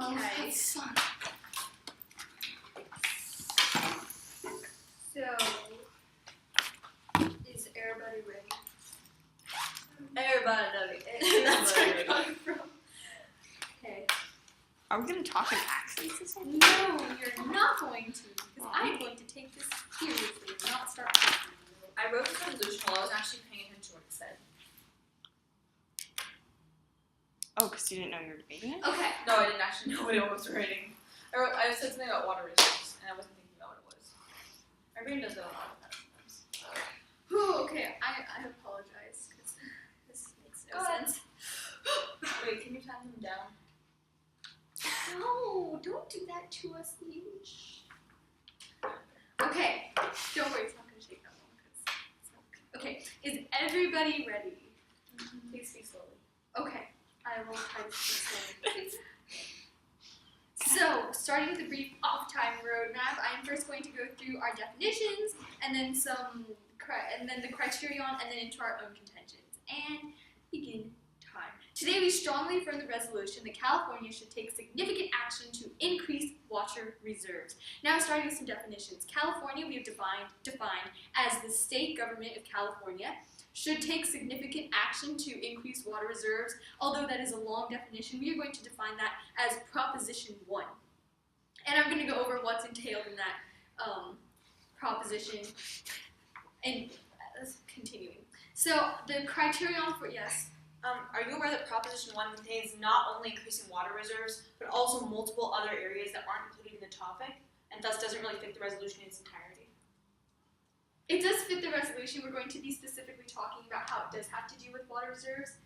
Okay. Fun. So, is everybody ready? Everybody. That's where I'm coming from. Okay. Are we gonna talk in accents or something? No, you're not going to, because I'm going to take this seriously and not start talking. I wrote this resolution while I was actually paying attention to what it said. Oh, because you didn't know you were debating it? Okay. No, I didn't actually know what it was writing. I said something about water resources, and I wasn't thinking about what it was. My brain does that a lot of that sometimes. Whew, okay, I apologize, because this makes no sense. Wait, can you time them down? No, don't do that to us, Leech. Okay, don't worry, it's not going to take that long. It's not good. Okay, is everybody ready? Please speak slowly. Okay, I will try to speak slowly. So, starting with a brief off-time roadmap, I am first going to go through our definitions, and then the criterion, and then into our own contentions. And begin time. Today, we strongly affirm the resolution that California should take significant action to increase water reserves. Now, starting with some definitions. California, we have defined as the state government of California should take significant action to increase water reserves. Although that is a long definition, we are going to define that as Proposition 1. And I'm going to go over what's entailed in that proposition and continuing. So the criterion for, yes? Are you aware that Proposition 1 contains not only increasing water reserves, but also multiple other areas that aren't included in the topic, and thus doesn't really fit the resolution in its entirety? It does fit the resolution. We're going to be specifically talking about how it does have to do with water reserves.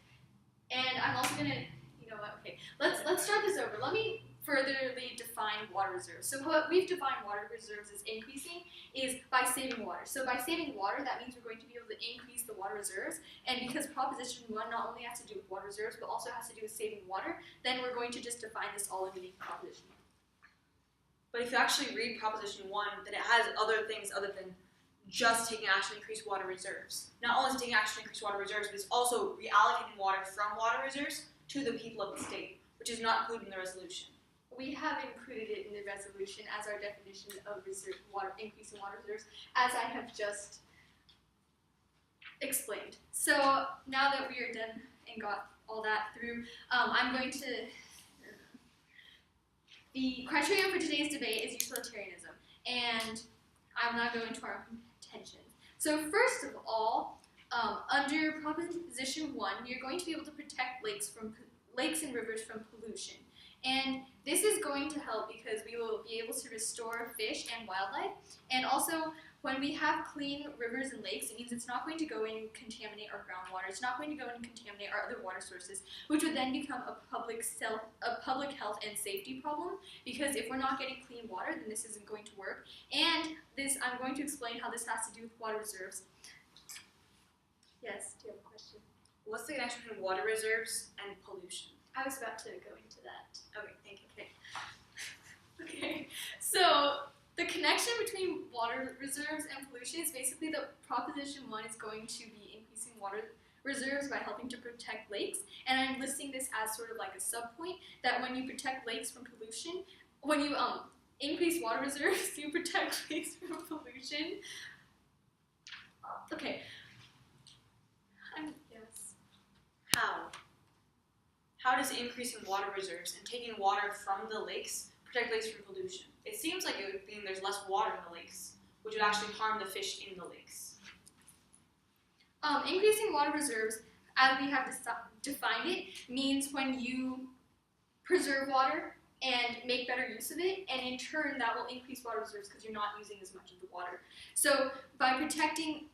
And I'm also going to, you know what, okay, let's start this over. Let me furtherly define water reserves. So what we've defined water reserves as increasing is by saving water. So by saving water, that means we're going to be able to increase the water reserves. And because Proposition 1 not only has to do with water reserves, but also has to do with saving water, then we're going to just define this all underneath Proposition 1. But if you actually read Proposition 1, then it has other things other than just taking action to increase water reserves. Not only is it taking action to increase water reserves, but it's also reallocating water from water reserves to the people of the state, which is not included in the resolution. We have included it in the resolution as our definition of increasing water reserves, as I have just explained. So now that we are done and got all that through, I'm going to... The criterion for today's debate is utilitarianism, and I'm now going to our contention. So first of all, under Proposition 1, you're going to be able to protect lakes and rivers from pollution. And this is going to help because we will be able to restore fish and wildlife. And also, when we have clean rivers and lakes, it means it's not going to go in and contaminate our groundwater. It's not going to go in and contaminate our other water sources, which would then become a public health and safety problem. Because if we're not getting clean water, then this isn't going to work. And I'm going to explain how this has to do with water reserves. Yes, do you have a question? What's the connection between water reserves and pollution? I was about to go into that. Okay, thank you. Okay, so the connection between water reserves and pollution is basically that Proposition 1 is going to be increasing water reserves by helping to protect lakes, and I'm listing this as sort of like a sub-point, that when you protect lakes from pollution, when you increase water reserves, you protect lakes from pollution. Okay. Yes. How? How does increasing water reserves and taking water from the lakes protect lakes from pollution? It seems like it would mean there's less water in the lakes, which would actually harm the fish in the lakes. Increasing water reserves, as we have defined it, means when you preserve water and make better use of it, and in turn that will increase water reserves because you're not using as much of the water. So by protecting,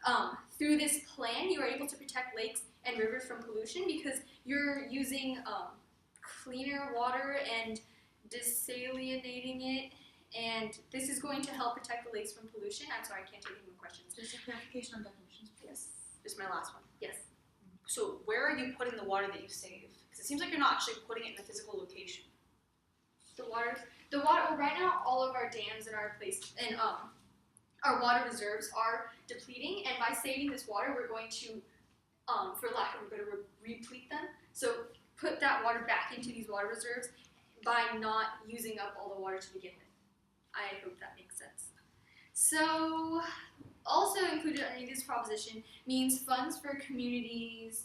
through this plan, you are able to protect lakes and rivers from pollution because you're using cleaner water and desalinating it, and this is going to help protect the lakes from pollution. I'm sorry, I can't take any more questions. Just a clarification on definitions, please. Yes. This is my last one. Yes. So where are you putting the water that you save? Because it seems like you're not actually putting it in a physical location. The water. Well, right now, all of our dams and our our water reserves are depleting, and by saving this water, we're going to, for lack of a better word, replete them. So put that water back into these water reserves, by not using up all the water to begin with. I hope that makes sense. So, also included underneath this proposition means funds for communities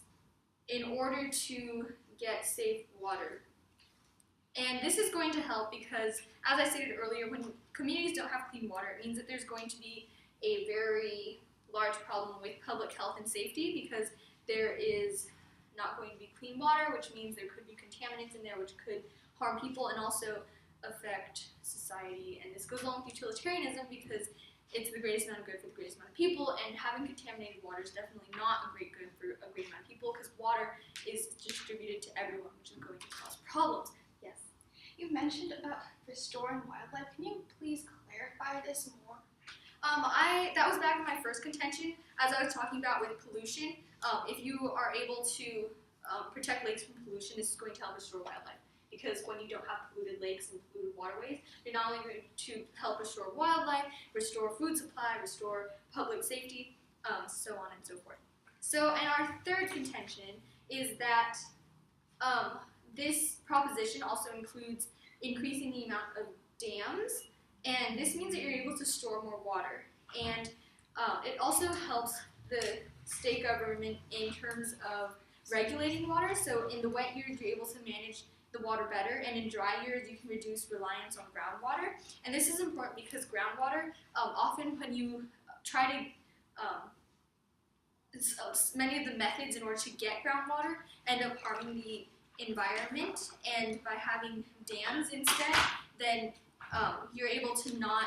in order to get safe water. And this is going to help because, as I stated earlier, when communities don't have clean water, it means that there's going to be a very large problem with public health and safety because there is not going to be clean water, which means there could be contaminants in there which could harm people and also affect society. And this goes along with utilitarianism because it's the greatest amount of good for the greatest amount of people, and having contaminated water is definitely not a great good for a great amount of people because water is distributed to everyone, which is going to cause problems. Yes? You mentioned about restoring wildlife. Can you please clarify this more? That was back in my first contention, as I was talking about with pollution. If you are able to protect lakes from pollution, this is going to help restore wildlife. Because when you don't have polluted lakes and polluted waterways, you're not only going to help restore wildlife, restore food supply, restore public safety, so on and so forth. So, and our third contention is that this proposition also includes increasing the amount of dams, and this means that you're able to store more water. And it also helps the state government in terms of regulating water. So in the wet years, you're able to manage the water better, and in dry years, you can reduce reliance on groundwater. And this is important because groundwater, often when you try to, many of the methods in order to get groundwater end up harming the environment, and by having dams instead, then you're able to not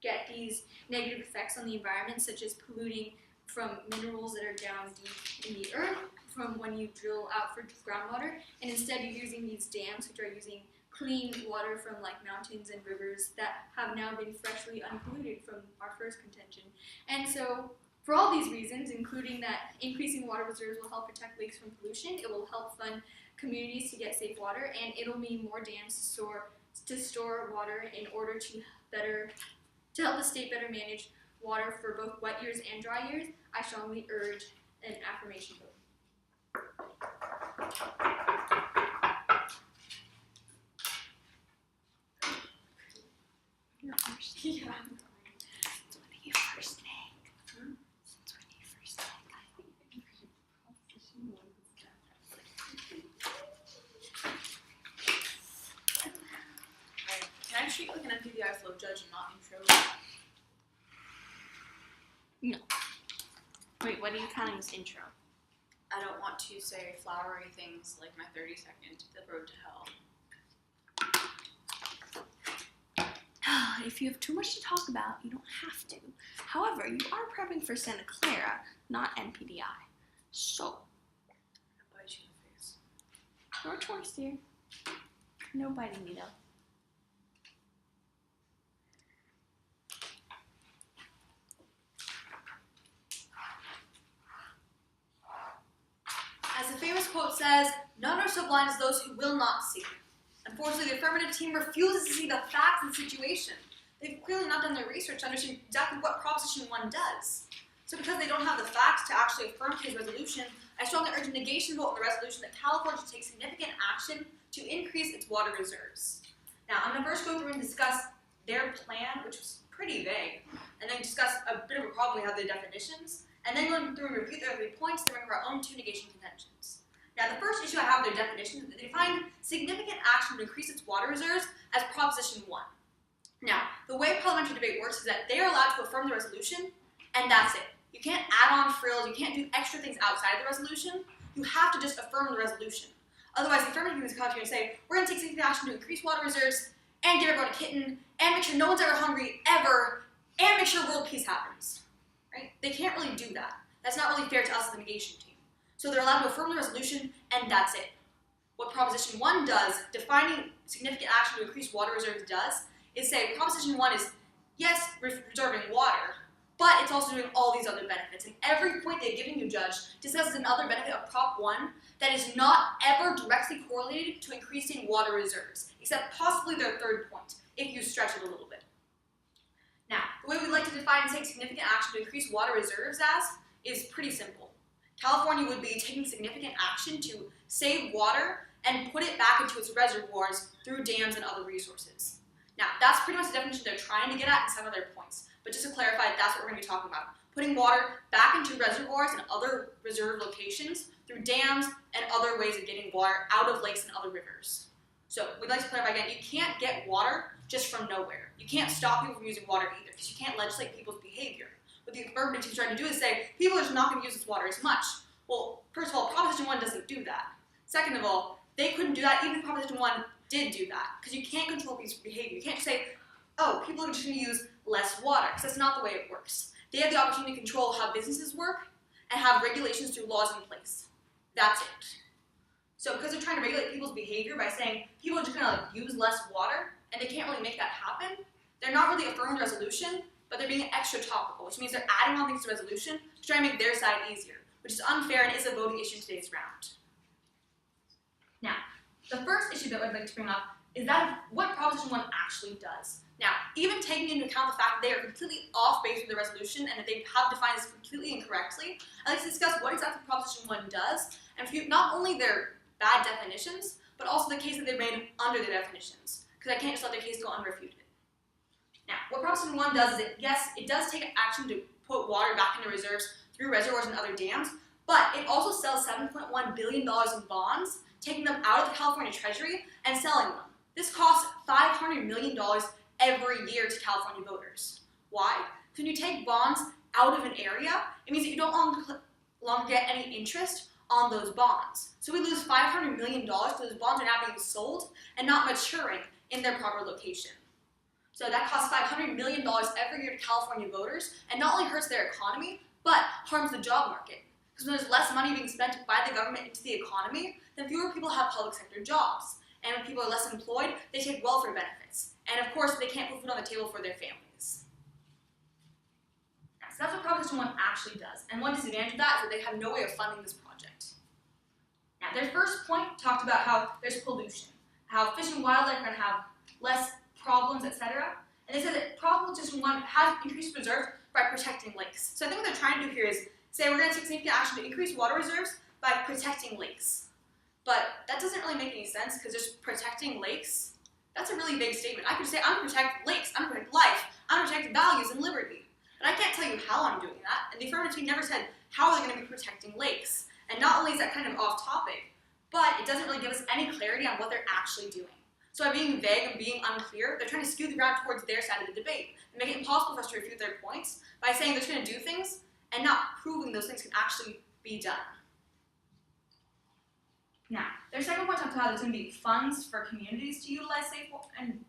get these negative effects on the environment, such as polluting from minerals that are down deep in the earth, from when you drill out for groundwater, and instead you're using these dams, which are using clean water from like mountains and rivers that have now been freshly unpolluted from our first contention. And so, for all these reasons, including that increasing water reserves will help protect lakes from pollution, it will help fund communities to get safe water, and it'll mean more dams to store water in order to help the state better manage water for both wet years and dry years. I strongly urge an affirmation vote. You're first. Yeah. Since when do you first think? Since when do you first think? Can I treat you like an MPBI flow judge and not intro? Wait, what are you counting as intro? I don't want to say flowery things like my 30-second The Road to Hell. If you have too much to talk about, you don't have to. However, you are prepping for Santa Clara, not NPDI. So, I'll bite you in the face. your choice, dear. No biting me, though. As the famous quote says, none are so blind as those who will not see. Unfortunately, the affirmative team refuses to see the facts of the situation. They've clearly not done their research to understand exactly what Proposition 1 does. So because they don't have the facts to actually affirm today's resolution, I strongly urge a negation vote on the resolution that California should take significant action to increase its water reserves. Now, I'm going to first go through and discuss their plan, which was pretty vague, and then discuss a bit of a problem we have with the definitions, and then go through and review their 3 points, then bring our own 2 negation contentions. Now, the first issue I have with their definition is that they define significant action to increase its water reserves as Proposition 1. Now, the way parliamentary debate works is that they are allowed to affirm the resolution, and that's it. You can't add on frills, you can't do extra things outside of the resolution. You have to just affirm the resolution. Otherwise, the affirmative team is coming here and say, we're going to take significant action to increase water reserves, and give everyone a kitten, and make sure no one's ever hungry, ever, and make sure world peace happens. Right? They can't really do that. That's not really fair to us as the negation team. So they're allowed to affirm the resolution, and that's it. What Proposition 1 does, defining significant action to increase water reserves does, is say Proposition 1 is, yes, reserving water, but it's also doing all these other benefits. And every point they've given you, Judge, discusses another benefit of Prop 1 that is not ever directly correlated to increasing water reserves, except possibly their third point, if you stretch it a little bit. Now, the way we like to define and take significant action to increase water reserves as is pretty simple. California would be taking significant action to save water and put it back into its reservoirs through dams and other resources. Now, that's pretty much the definition they're trying to get at in some of their points. But just to clarify, that's what we're going to be talking about. Putting water back into reservoirs and other reserve locations through dams and other ways of getting water out of lakes and other rivers. So we'd like to clarify again, you can't get water just from nowhere. You can't stop people from using water either, because you can't legislate people's behavior. What the affirmative team is trying to do is say, people are just not going to use this water as much. Well, first of all, Proposition 1 doesn't do that. Second of all, they couldn't do that even if Proposition 1 did do that, because you can't control people's behavior. You can't just say, oh, people are just going to use less water, because that's not the way it works. They have the opportunity to control how businesses work and have regulations through laws in place. That's it. So because they're trying to regulate people's behavior by saying people are just going to use less water and they can't really make that happen, they're not really affirming the resolution, but they're being extra topical, which means they're adding on things to the resolution to try and make their side easier, which is unfair and is a voting issue in today's round. Now, the first issue that I'd like to bring up is that of what Proposition 1 actually does. Now, even taking into account the fact that they are completely off base with the resolution and that they have defined this completely incorrectly, I'd like to discuss what exactly Proposition 1 does, and refute not only their bad definitions, but also the case that they've made under the definitions, because I can't just let their case go unrefuted. Now, what Proposition 1 does is, yes, it does take action to put water back into reserves through reservoirs and other dams, but it also sells $7.1 billion in bonds, taking them out of the California Treasury and selling them. This costs $500 million every year to California voters. Why? Because when you take bonds out of an area, it means that you don't longer get any interest on those bonds. So we lose $500 million because those bonds are now being sold and not maturing in their proper location. So that costs $500 million every year to California voters, and not only hurts their economy, but harms the job market. Because when there's less money being spent by the government into the economy, then fewer people have public sector jobs. And when people are less employed, they take welfare benefits. And of course, they can't put food on the table for their families. So that's what Proposition 1 actually does. And one disadvantage of that is that they have no way of funding this project. Now, their first point talked about how there's pollution, how fish and wildlife are going to have less problems, etc. And they said that Proposition 1 has increased reserves by protecting lakes. So I think what they're trying to do here is say we're going to take significant action to increase water reserves by protecting lakes. But that doesn't really make any sense, because just protecting lakes, that's a really vague statement. I could say I'm going to protect lakes, I'm going to protect life, I'm going to protect values and liberty. But I can't tell you how I'm doing that, and the affirmative team never said how they're going to be protecting lakes. And not only is that kind of off topic, but it doesn't really give us any clarity on what they're actually doing. So by being vague and being unclear, they're trying to skew the ground towards their side of the debate and make it impossible for us to refute their points by saying they're just going to do things and not proving those things can actually be done. Now, their second point talks about there's going to be funds for communities to utilize safe and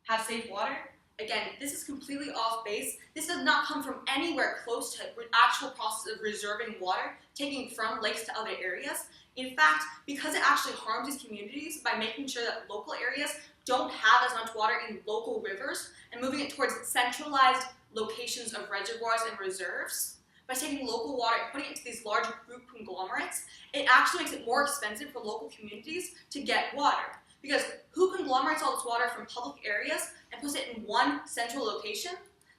have safe water. Again, this is completely off base. This does not come from anywhere close to the actual process of reserving water, taking from lakes to other areas. In fact, because it actually harms these communities by making sure that local areas don't have as much water in local rivers and moving it towards centralized locations of reservoirs and reserves, by taking local water and putting it into these large group conglomerates, it actually makes it more expensive for local communities to get water. Because who conglomerates all this water from public areas and puts it in one central location?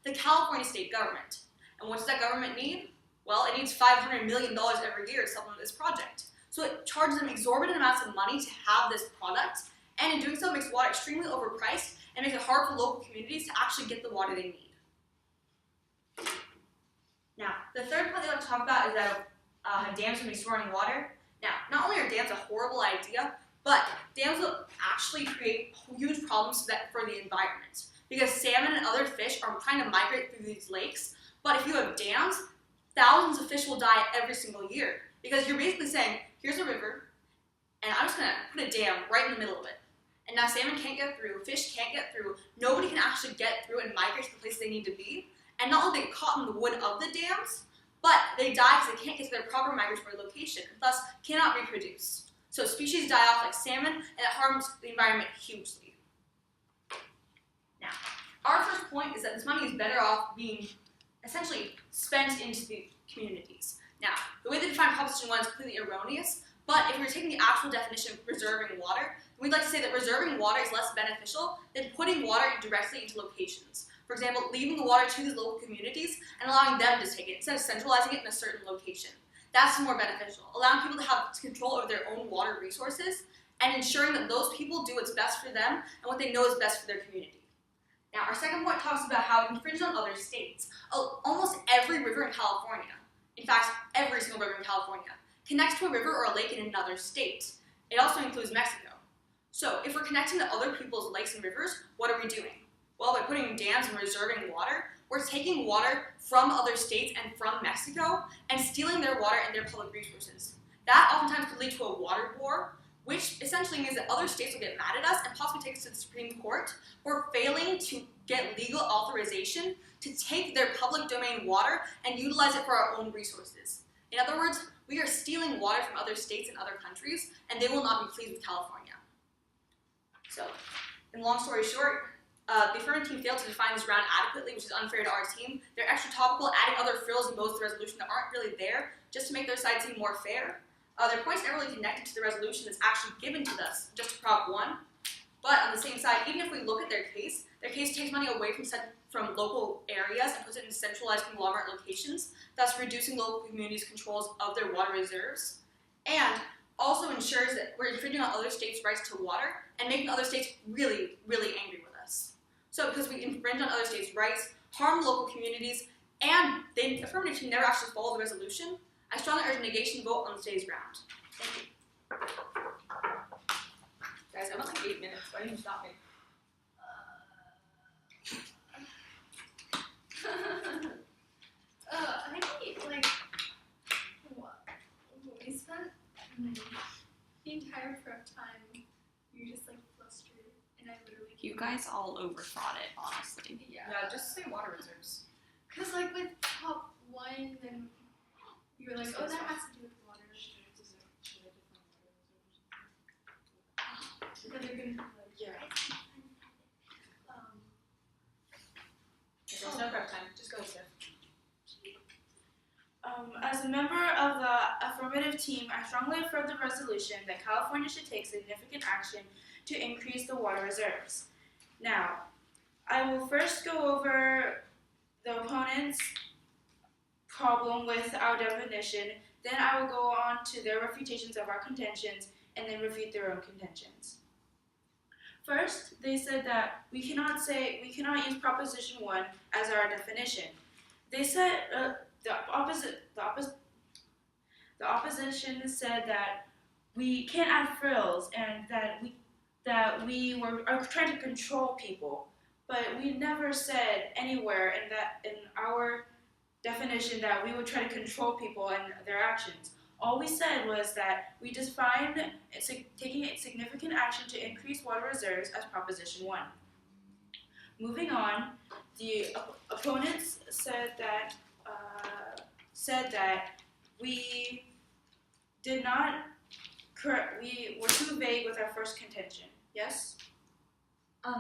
The California state government. And what does that government need? Well, it needs $500 million every year to supplement this project. So it charges them exorbitant amounts of money to have this product, and in doing so makes water extremely overpriced and makes it hard for local communities to actually get the water they need. Now, the third point they want to talk about is that dams will be storing water. Now, not only are dams a horrible idea, but dams will actually create huge problems for the environment, because salmon and other fish are trying to migrate through these lakes. But if you have dams, thousands of fish will die every single year, because you're basically saying, here's a river, and I'm just going to put a dam right in the middle of it. And now salmon can't get through, fish can't get through, nobody can actually get through and migrate to the place they need to be. And not only do they get caught in the wood of the dams, but they die because they can't get to their proper migratory location, and thus cannot reproduce. So species die off like salmon, and it harms the environment hugely. Now, our first point is that this money is better off being essentially spent into the communities. Now, the way they define Proposition 1 is completely erroneous, but if we were taking the actual definition of reserving water, we'd like to say that reserving water is less beneficial than putting water directly into locations. For example, leaving the water to these local communities and allowing them to take it instead of centralizing it in a certain location. That's more beneficial. Allowing people to have control over their own water resources and ensuring that those people do what's best for them and what they know is best for their community. Now, our second point talks about how it infringes on other states. Almost every river in California, in fact, every single river in California, connects to a river or a lake in another state. It also includes Mexico. So, if we're connecting to other people's lakes and rivers, what are we doing? Well, by putting dams and reserving water, we're taking water from other states and from Mexico and stealing their water and their public resources. That oftentimes could lead to a water war, which essentially means that other states will get mad at us and possibly take us to the Supreme Court for failing to get legal authorization to take their public domain water and utilize it for our own resources. In other words, we are stealing water from other states and other countries, and they will not be pleased with California. So, in long story short, the affirmative team failed to define this round adequately, which is unfair to our team. They're extra topical, adding other frills and bows to the resolution that aren't really there, just to make their side seem more fair. Their points never really connected to the resolution that's actually given to us, just to Prop 1. But on the same side, even if we look at their case takes money away from local areas and puts it in centralized conglomerate locations, thus reducing local communities' controls of their water reserves, and also ensures that we're infringing on other states' rights to water and making other states really, really angry with us. So because we infringe on other states' rights, harm local communities, and the affirmative team never actually followed the resolution, I strongly urge a negation vote on today's round. Thank you. Guys, I'm at like 8 minutes. Why didn't you stop me? I think like what we spent the entire prep time. We were just like flustered, and I literally. You guys all overthought it, honestly. Yeah. Yeah, just say water reserves. Cause like with top 1, then we were like, oh, that has to do with water. Then they're gonna like, Yeah. There's no prep time. Just go, Steph. As a member of the affirmative team, I strongly affirm the resolution that California should take significant action to increase the water reserves. Now, I will first go over the opponent's problem with our definition, then I will go on to their refutations of our contentions, and then refute their own contentions. First, they said that we cannot use Proposition 1 as our definition. They said the opposition said that we can't add frills and that we are trying to control people, but we never said anywhere in our definition that we would try to control people and their actions. All we said was that we defined taking significant action to increase water reserves as Proposition 1. Moving on, the opponents said that we did not we were too vague with our first contention. Yes?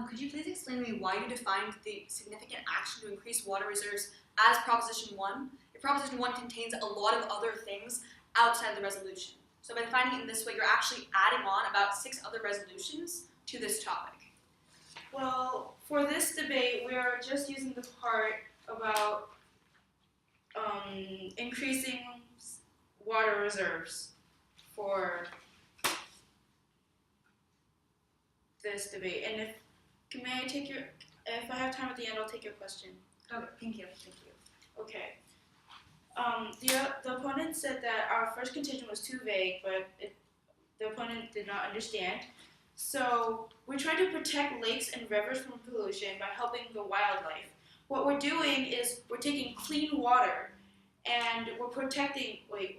Could you please explain to me why you defined the significant action to increase water reserves as Proposition 1? If Proposition 1 contains a lot of other things outside the resolution. So by defining it in this way, you're actually adding on about 6 other resolutions to this topic. Well, for this debate, we are just using the part about increasing water reserves for this debate. And if I have time at the end, I'll take your question. Okay, thank you. Okay. The opponent said that our first contention was too vague, but the opponent did not understand. So we're trying to protect lakes and rivers from pollution by helping the wildlife. What we're doing is we're taking clean water and we're protecting. By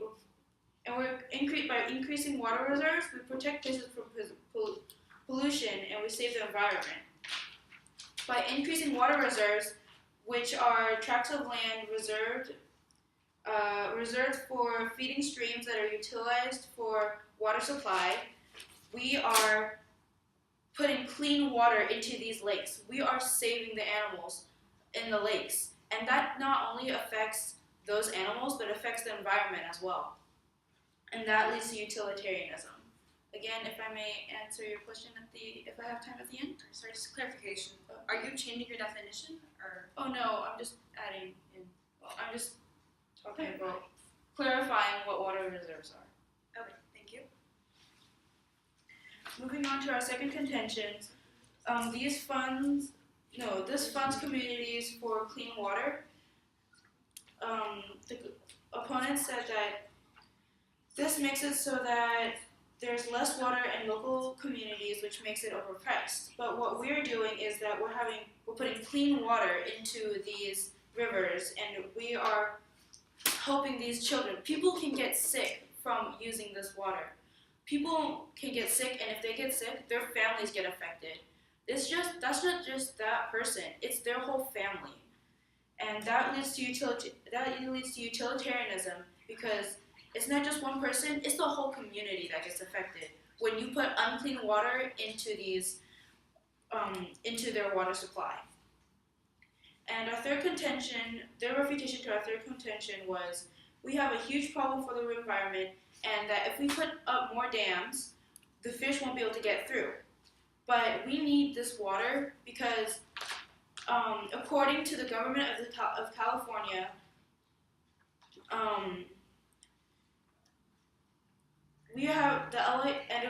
increasing water reserves, we protect places from pollution and we save the environment. By increasing water reserves, which are tracts of land reserved for feeding streams that are utilized for water supply, we are putting clean water into these lakes. We are saving the animals in the lakes. And that not only affects those animals, but affects the environment as well. And that leads to utilitarianism. Again, if I may answer your question if I have time at the end. Sorry, just clarification. Are you changing your definition, or? Oh no, I'm just adding in. Well, I'm just talking about clarifying what water reserves are. Okay, thank you. moving on to our second contention, this funds communities for clean water. The opponent said that this makes it so that there's less water in local communities, which makes it overpriced. But what we're doing is that we're putting clean water into these rivers, and we are helping these children. People can get sick from using this water. People can get sick, and if they get sick, their families get affected. That's not just that person; it's their whole family, and that leads to utilitarianism, because it's not just one person; it's the whole community that gets affected when you put unclean water into into their water supply. And our third contention, their refutation to our third contention was, we have a huge problem for the environment, and that if we put up more dams, the fish won't be able to get through. But we need this water because, according to the government of California,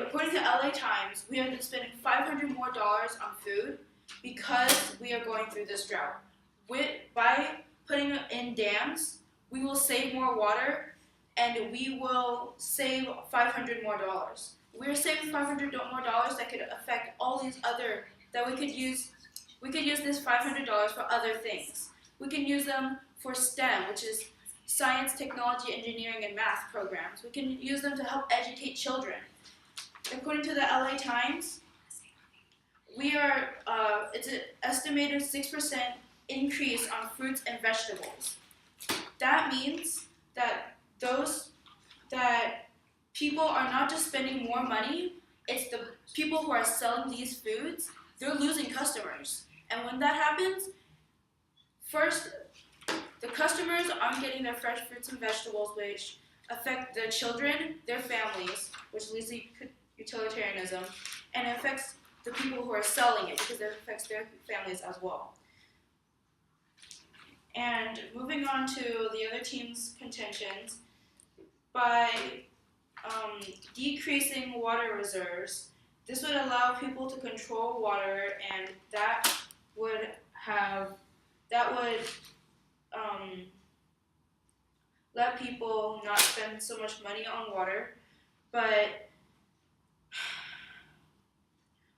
according to LA Times, we have been spending $500 more on food because we are going through this drought. By putting in dams, we will save more water, and we will save $500 more. We're saving $500 more that could affect all these other, that we could use. We could use this $500 for other things. We can use them for STEM, which is science, technology, engineering, and math programs. We can use them to help educate children. According to the LA Times, it's an estimated 6% increase on fruits and vegetables. That means that people are not just spending more money, it's the people who are selling these foods, they're losing customers. And when that happens, first, the customers aren't getting their fresh fruits and vegetables, which affect the children, their families, which leads to utilitarianism, and it affects the people who are selling it because it affects their families as well. And moving on to the other team's contentions, by decreasing water reserves, this would allow people to control water, and that would let people not spend so much money on water. But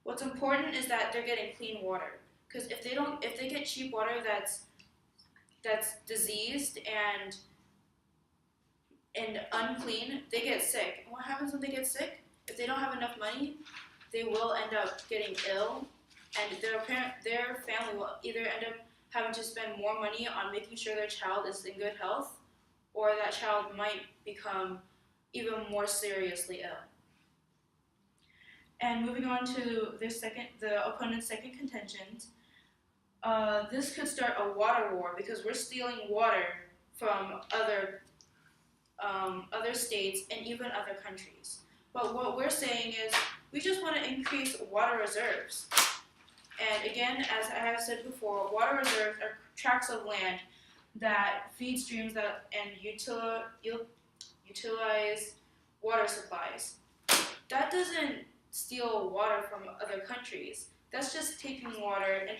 what's important is that they're getting clean water, because if they get cheap water that's diseased and unclean, they get sick. And what happens when they get sick? If they don't have enough money, they will end up getting ill, and their family will either end up having to spend more money on making sure their child is in good health, or that child might become even more seriously ill. And moving on to the opponent's second contention, this could start a water war because we're stealing water from other states and even other countries. But what we're saying is we just want to increase water reserves. And again, as I have said before, water reserves are tracts of land that feed streams and utilize water supplies. That doesn't steal water from other countries. That's just taking water and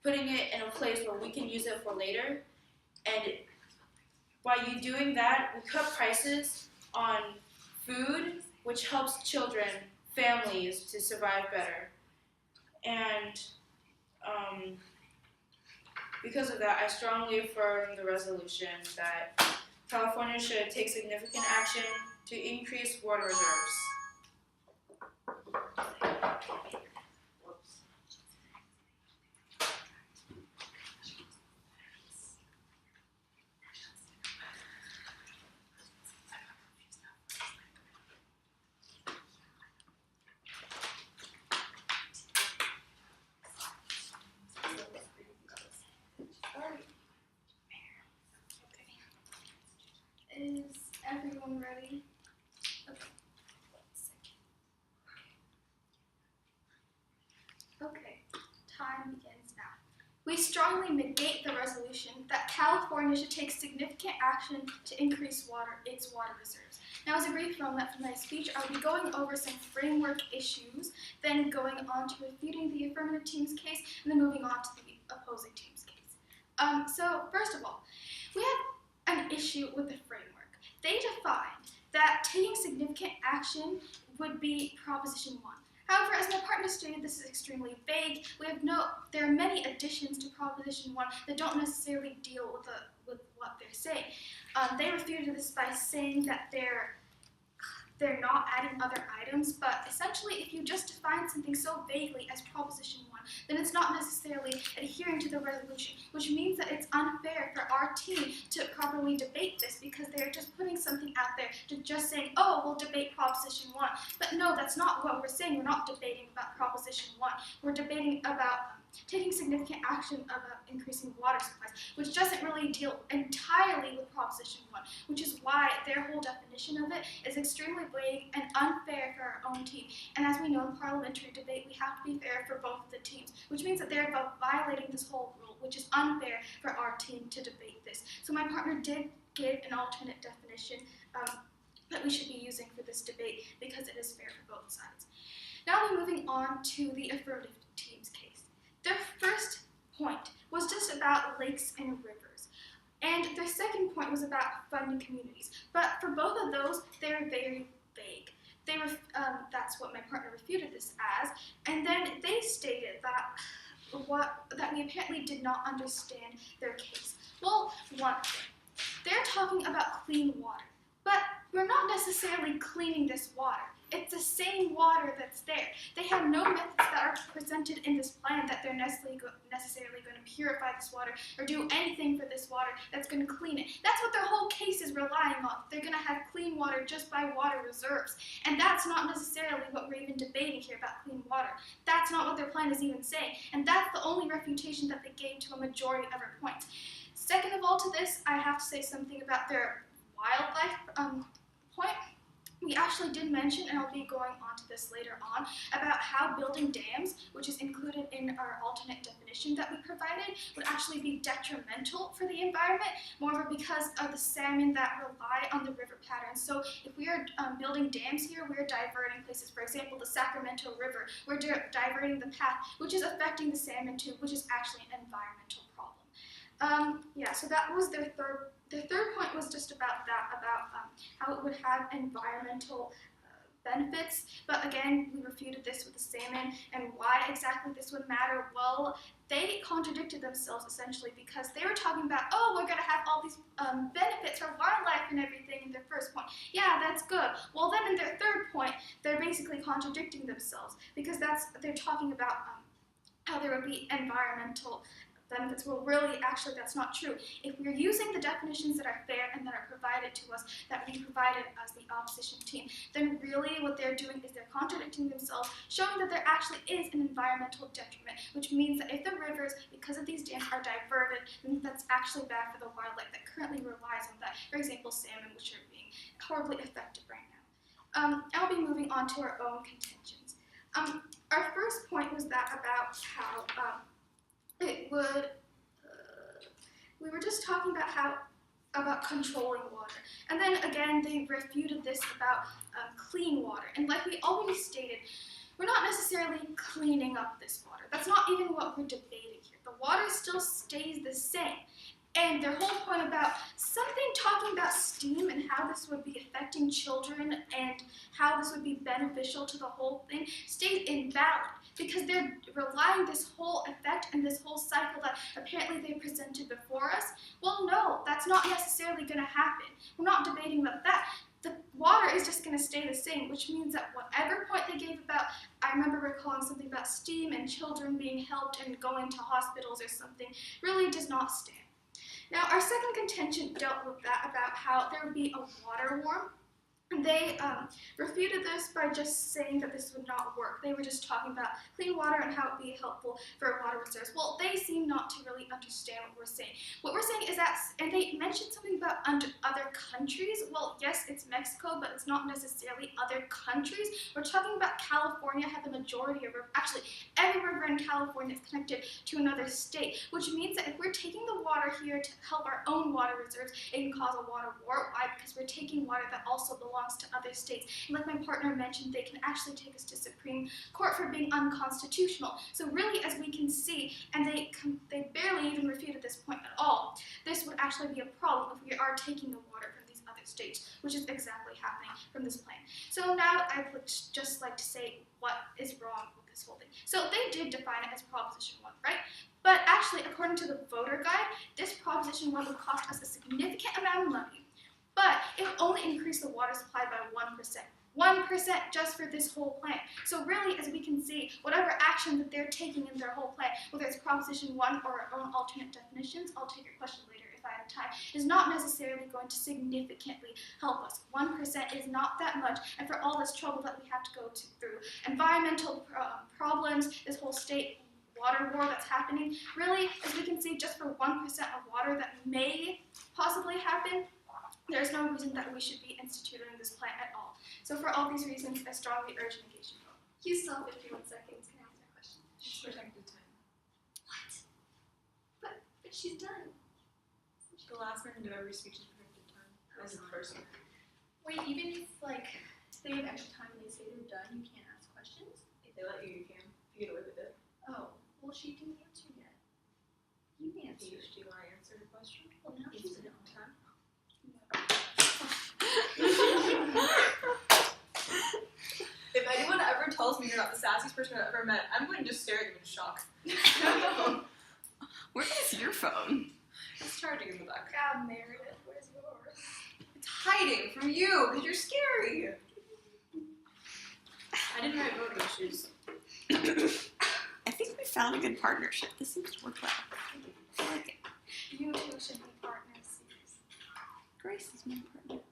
putting it in a place where we can use it for later. And by you doing that, we cut prices on food, which helps children, families to survive better. And because of that, I strongly affirm the resolution that California should take significant action to increase water reserves. Is everyone ready? Okay, time begins now. We strongly negate the resolution that California should take significant action to increase its water reserves. Now, as a brief roadmap for my speech, I'll be going over some framework issues, then going on to refuting the affirmative team's case, and then moving on to the opposing team's case. So, first of all, we have an issue with the framework. They define that taking significant action would be Proposition 1. However, as my partner stated, this is extremely vague. There are many additions to Proposition 1 that don't necessarily deal with what they're saying. They refuted this by saying that they're not adding other items, but essentially if you just define something so vaguely as Proposition 1, then it's not necessarily adhering to the resolution, which means that it's unfair for our team to properly debate this because they're just putting something out there to just saying, oh, we'll debate Proposition 1. But no, that's not what we're saying. We're not debating about Proposition 1. We're debating about taking significant action about increasing water supplies, which doesn't really deal entirely with Proposition 1, which is why their whole definition of it is extremely vague and unfair for our own team. And as we know, in parliamentary debate, we have to be fair for both of the teams, which means that they're violating this whole rule, which is unfair for our team to debate this. So my partner did give an alternate definition that we should be using for this debate because it is fair for both sides. Now we're moving on to the affirmative team's case. Their first point was just about lakes and rivers, and their second point was about funding communities. But for both of those, they're very vague. That's what my partner refuted this as, and then they stated that we apparently did not understand their case. Well, one thing, they're talking about clean water, but we're not necessarily cleaning this water. It's the same water that's there. They have no methods that are presented in this plan that they're necessarily going to purify this water or do anything for this water that's going to clean it. That's what their whole case is relying on. They're going to have clean water just by water reserves. And that's not necessarily what we're even debating here about clean water. That's not what their plan is even saying. And that's the only refutation that they gave to a majority of our points. Second of all to this, I have to say something about their wildlife point. We actually did mention, and I'll be going on to this later on, about how building dams, which is included in our alternate definition that we provided, would actually be detrimental for the environment, moreover because of the salmon that rely on the river patterns. So if we are building dams here, we're diverting places. For example, the Sacramento River, we're diverting the path, which is affecting the salmon too, which is actually an environmental problem. So that was their third. The third point was just about that, about how it would have environmental benefits. But again, we refuted this with the salmon, and why exactly this would matter? Well, they contradicted themselves essentially because they were talking about, oh, we're going to have all these benefits for wildlife and everything in their first point. Yeah, that's good. Well, then in their third point, they're basically contradicting themselves because they're talking about how there would be environmental benefits. Well, really, actually, that's not true. If we're using the definitions that are fair and that are provided to us, that we provided as the opposition team, then really what they're doing is they're contradicting themselves, showing that there actually is an environmental detriment, which means that if the rivers, because of these dams, are diverted, then that's actually bad for the wildlife that currently relies on that. For example, salmon, which are being horribly affected right now. I'll be moving on to our own contentions. Our first point was that about how we were just talking about controlling water. And then again, they refuted this about clean water. And like we already stated, we're not necessarily cleaning up this water. That's not even what we're debating here. The water still stays the same. And their whole point about something talking about steam and how this would be affecting children and how this would be beneficial to the whole thing stays invalid because they're relying this whole effect and this whole cycle that apparently they presented before us. Well, no, that's not necessarily going to happen. We're not debating about that. The water is just going to stay the same, which means that whatever point they gave about, I remember recalling something about steam and children being helped and going to hospitals or something, really does not stand. Now, our second contention dealt with that about how there would be a water war. And they refuted this by just saying that this would not work. They were just talking about clean water and how it would be helpful for water reserves. Well, they seem not to really understand what we're saying. What we're saying is that, and they mentioned something about other countries. Well, yes, it's Mexico, but it's not necessarily other countries. We're talking about California had the majority of, actually, every river in California is connected to another state, which means that if we're taking the water here to help our own water reserves, it can cause a water war. Why? Because we're taking water that also belongs belongs to other states. And like my partner mentioned, they can actually take us to Supreme Court for being unconstitutional. So really, as we can see, and they barely even refuted this point at all, this would actually be a problem if we are taking the water from these other states, which is exactly happening from this plan. So now I would just like to say what is wrong with this whole thing. So they did define it as Proposition 1, right? But actually, according to the voter guide, this Proposition 1 would cost us a significant amount of money, but it would only increase the water supply by 1%. 1% just for this whole plan. So really, as we can see, whatever action that they're taking in their whole plan, whether it's Proposition 1 or our own alternate definitions, I'll take your question later if I have time, is not necessarily going to significantly help us. 1% is not that much, and for all this trouble that we have to go through, environmental problems, this whole state water war that's happening, really, as we can see, just for 1% of water that may possibly happen, there's no reason that we should be instituting this plan at all. So for all these reasons, I strongly urge a negation vote. You still have 51 seconds. Can I ask my question? She's protected time. What? But she's done. The last minute of every speech is protected time. This is the first one. Wait, even if they have extra time and they say they're done, you can't ask questions? If they let you, you can. You get away with it. Oh, well, she didn't answer yet. You answered. Do you want to answer the question? Well, now she's done. If anyone ever tells me you're not the sassiest person I've ever met, I'm going to just stare at them in shock. Where is your phone? It's charging in the back. God, Meredith, where's yours? It's hiding from you because you're scary. I didn't write voting issues. I think we found a good partnership. This seems to work well. I like it. You two should be partners. Grace is my partner.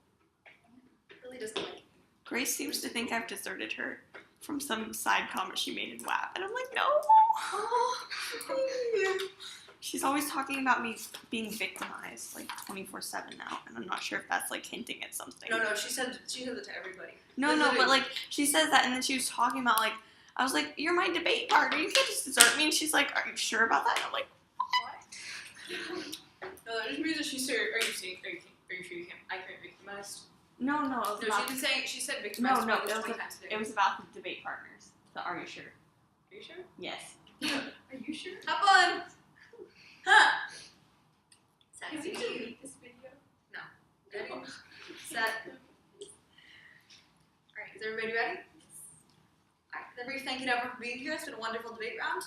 Really doesn't like me. Grace seems to think I've deserted her from some side comment she made in WAP. And I'm like, no. She's always talking about me being victimized, 24/7 now. And I'm not sure if that's, hinting at something. No, she said that to everybody. No, but, she says that, and then she was talking about, I was like, you're my debate partner. You can't just desert me. And she's like, are you sure about that? And I'm like, what? No, that just means that she said, are you sure you can't? I can't be victimized. No, She said victimized. No, 20 times today. it was about the debate partners. So are you sure? Are you sure? Yes. Are you sure? Have fun! Huh! Can we delete this video? Ready? Set. Alright, is everybody ready? Alright, then brief thank you to everyone for being here. It's been a wonderful debate round.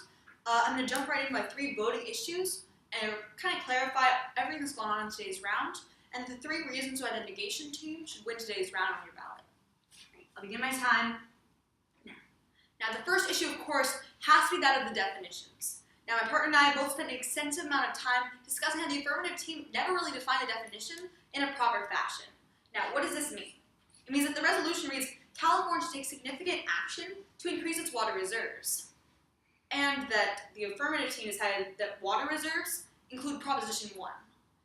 I'm going to jump right in by 3 voting issues and kind of clarify everything that's going on in today's round and the 3 reasons why the negation team should win today's round on your ballot. Right, I'll begin my time now. Now, the first issue, of course, has to be that of the definitions. Now, my partner and I both spent an extensive amount of time discussing how the affirmative team never really defined the definition in a proper fashion. Now, what does this mean? It means that the resolution reads, California should take significant action to increase its water reserves. And that the affirmative team decided that water reserves include Proposition 1.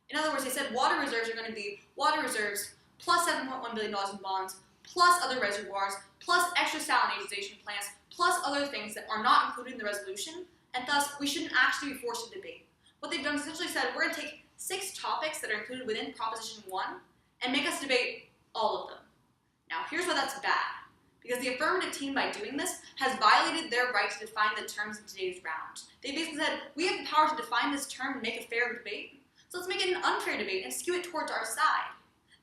In other words, they said water reserves are going to be water reserves plus $7.1 billion in bonds, plus other reservoirs, plus extra salinization plants, plus other things that are not included in the resolution, and thus we shouldn't actually be forced to debate. What they've done is essentially said, we're going to take 6 topics that are included within Proposition 1 and make us debate all of them. Now, here's why that's bad. Because the affirmative team, by doing this, has violated their right to define the terms in today's round. They basically said, we have the power to define this term and make a fair debate, so let's make it an unfair debate and skew it towards our side.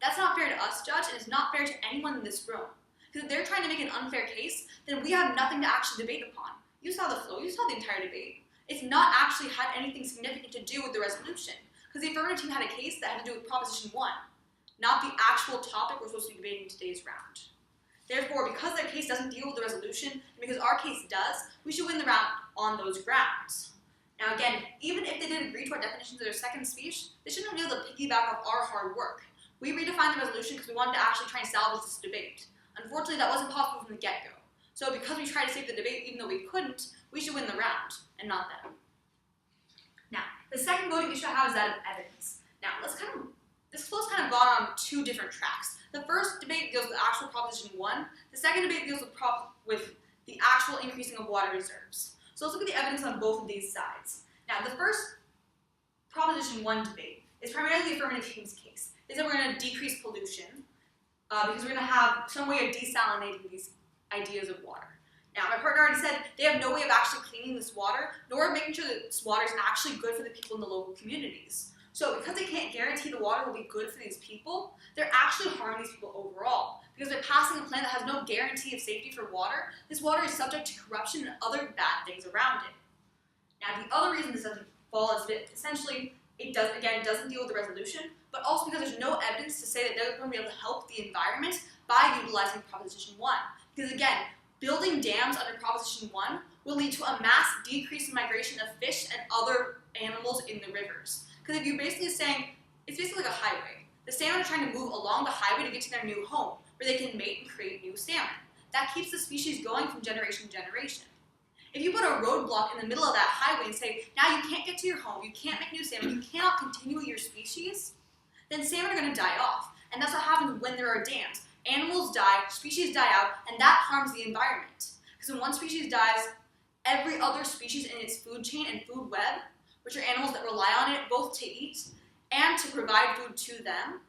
That's not fair to us, Judge, and it's not fair to anyone in this room. Because if they're trying to make an unfair case, then we have nothing to actually debate upon. You saw the flow, you saw the entire debate. It's not actually had anything significant to do with the resolution. Because the affirmative team had a case that had to do with Proposition 1, not the actual topic we're supposed to be debating in today's round. Therefore, because their case doesn't deal with the resolution, and because our case does, we should win the round on those grounds. Now again, even if they did agree to our definitions of their second speech, they shouldn't be able to piggyback off our hard work. We redefined the resolution because we wanted to actually try and salvage this debate. Unfortunately, that wasn't possible from the get-go. So because we tried to save the debate even though we couldn't, we should win the round, and not them. Now, the second voting issue I have is that of evidence. Now, this flow's kind of gone on 2 different tracks. The first debate deals with actual Proposition 1. The second debate deals with the actual increasing of water reserves. So let's look at the evidence on both of these sides. Now, the first Proposition 1 debate is primarily the affirmative team's case. They said we're going to decrease pollution because we're going to have some way of desalinating these ideas of water. Now, my partner already said they have no way of actually cleaning this water, nor making sure that this water is actually good for the people in the local communities. So because they can't guarantee the water will be good for these people, they're actually harming these people overall. Because they're passing a plan that has no guarantee of safety for water, this water is subject to corruption and other bad things around it. Now, the other reason this doesn't fall is that essentially it doesn't deal with the resolution, but also because there's no evidence to say that they're going to be able to help the environment by utilizing Proposition 1. Because again, building dams under Proposition 1 will lead to a mass decrease in migration of fish and other animals in the rivers. Because if you're basically saying, it's basically like a highway. The salmon are trying to move along the highway to get to their new home, where they can mate and create new salmon. That keeps the species going from generation to generation. If you put a roadblock in the middle of that highway and say, now you can't get to your home, you can't make new salmon, you cannot continue your species, then salmon are going to die off. And that's what happens when there are dams. Animals die, species die out, and that harms the environment. Because when one species dies, every other species in its food chain and food web, which are animals that rely on it both to eat and to provide food to them,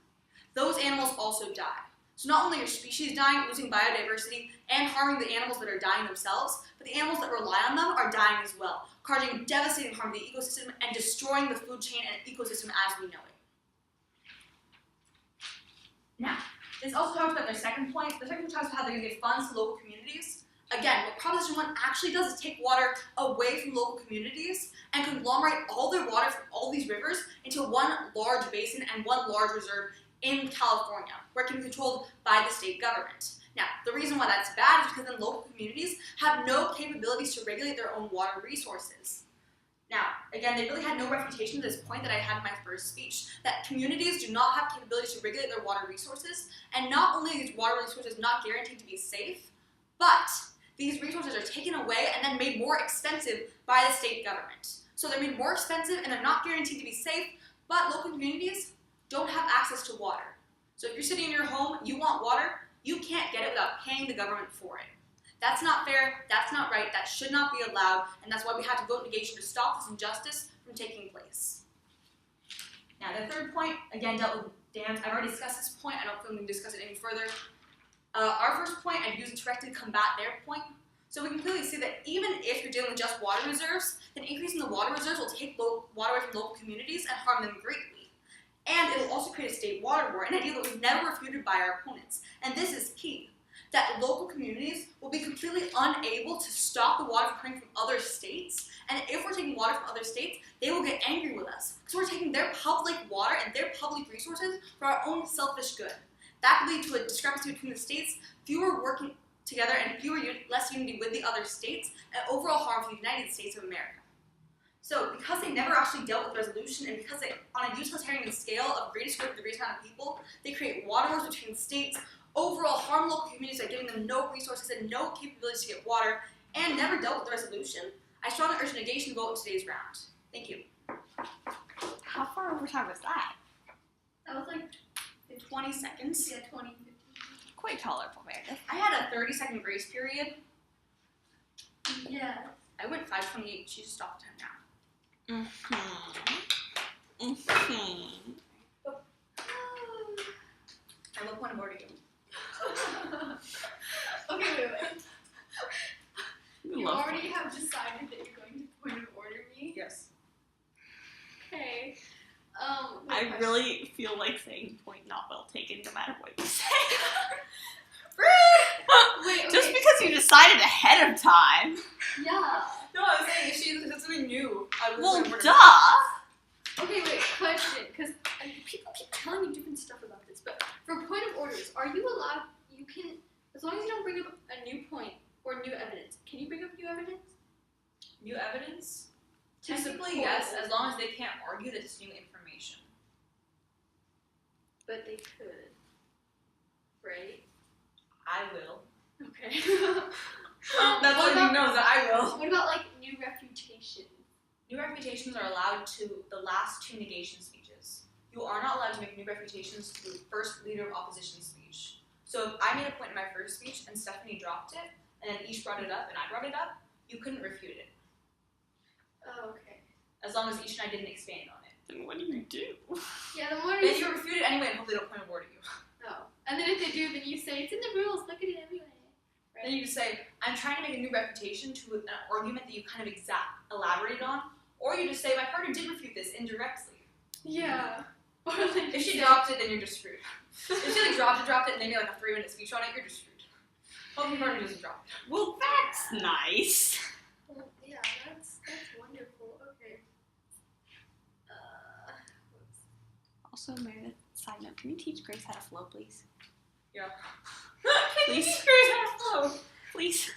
those animals also die. So not only are species dying, losing biodiversity, and harming the animals that are dying themselves, but the animals that rely on them are dying as well, causing devastating harm to the ecosystem and destroying the food chain and ecosystem as we know it. Now, this also talks about their second point. The second point talks about how they're going to give funds to local communities. Again, what Proposition 1 actually does is take water away from local communities and conglomerate all their water from all these rivers into one large basin and one large reserve in California, where it can be controlled by the state government. Now, the reason why that's bad is because then local communities have no capabilities to regulate their own water resources. Now, again, they really had no refutation to this point that I had in my first speech, that communities do not have capabilities to regulate their water resources, and not only are these water resources not guaranteed to be safe, but these resources are taken away and then made more expensive by the state government. So they're made more expensive and they're not guaranteed to be safe, but local communities don't have access to water. So if you're sitting in your home, you want water, you can't get it without paying the government for it. That's not fair, that's not right, that should not be allowed, and that's why we have to vote negation to stop this injustice from taking place. Now, the third point, again, dealt with dams. I've already discussed this point, I don't feel we can discuss it any further. Our first point, I'd use it directly to combat their point. So we can clearly see that even if you're dealing with just water reserves, then increasing the water reserves will take water away from local communities and harm them greatly. And it will also create a state water war, an idea that was never refuted by our opponents. And this is key, that local communities will be completely unable to stop the water from coming from other states. And if we're taking water from other states, they will get angry with us because we're taking their public water and their public resources for our own selfish good. That could lead to a discrepancy between the states, fewer working together, and less unity with the other states, and overall harm to the United States of America. So because they never actually dealt with resolution, and because they, on a utilitarian scale of greatest good for the greatest amount of people, they create water wars between states, overall harm local communities by giving them no resources and no capabilities to get water, and never dealt with the resolution, I strongly urge a negation vote in today's round. Thank you. How far over time was that? That was like 20 seconds. yeah, 20. Quite tolerable, Meredith. I had a 30-second grace period. Yeah. I went 5:28. She just stopped time now. I will point of order you. Okay, wait. You Love already points. have decided that you're going to point of order me? Yes. Okay. I really feel like saying point not well taken no matter what you say. Wait, Just okay. because you decided ahead of time. Yeah. No, I was saying if she said something new, I would Well, say duh. Okay, wait, question, because people keep telling me different stuff about this, but for point of orders, are you allowed, you can, as long as you don't bring up a new point or new evidence, can you bring up new evidence? New evidence? To Technically, support yes, it? as long as they can't argue that it's new information. But they could. Right? I will. Okay. That's what what you about- know that I will. What about, like, new refutation? New refutations are allowed to the last two negation speeches. You are not allowed to make new refutations to the first leader of opposition speech. So if I made a point in my first speech and Stephanie dropped it, and then Ish brought it up and I brought it up, you couldn't refute it. Oh, okay. As long as Ish and I didn't expand on it. Then what do you do? Yeah, the more Then you refute it anyway and hopefully don't point of order you. Oh. And then if they do, then you say, it's in the rules, look at it anyway. Right? Then you just say, I'm trying to make a new refutation to an argument that you kind of elaborated on. Or you just say, my partner did refute this indirectly. Yeah. Or like If she dropped it, then you're just screwed. If she like dropped it, and maybe like a 3-minute speech on it, you're just screwed. Hope your partner doesn't drop it. Well, that's nice. Well, yeah, that's wonderful. Okay. Also, Meredith, side note, can you teach Grace how to flow, please? Yeah. Please. Please.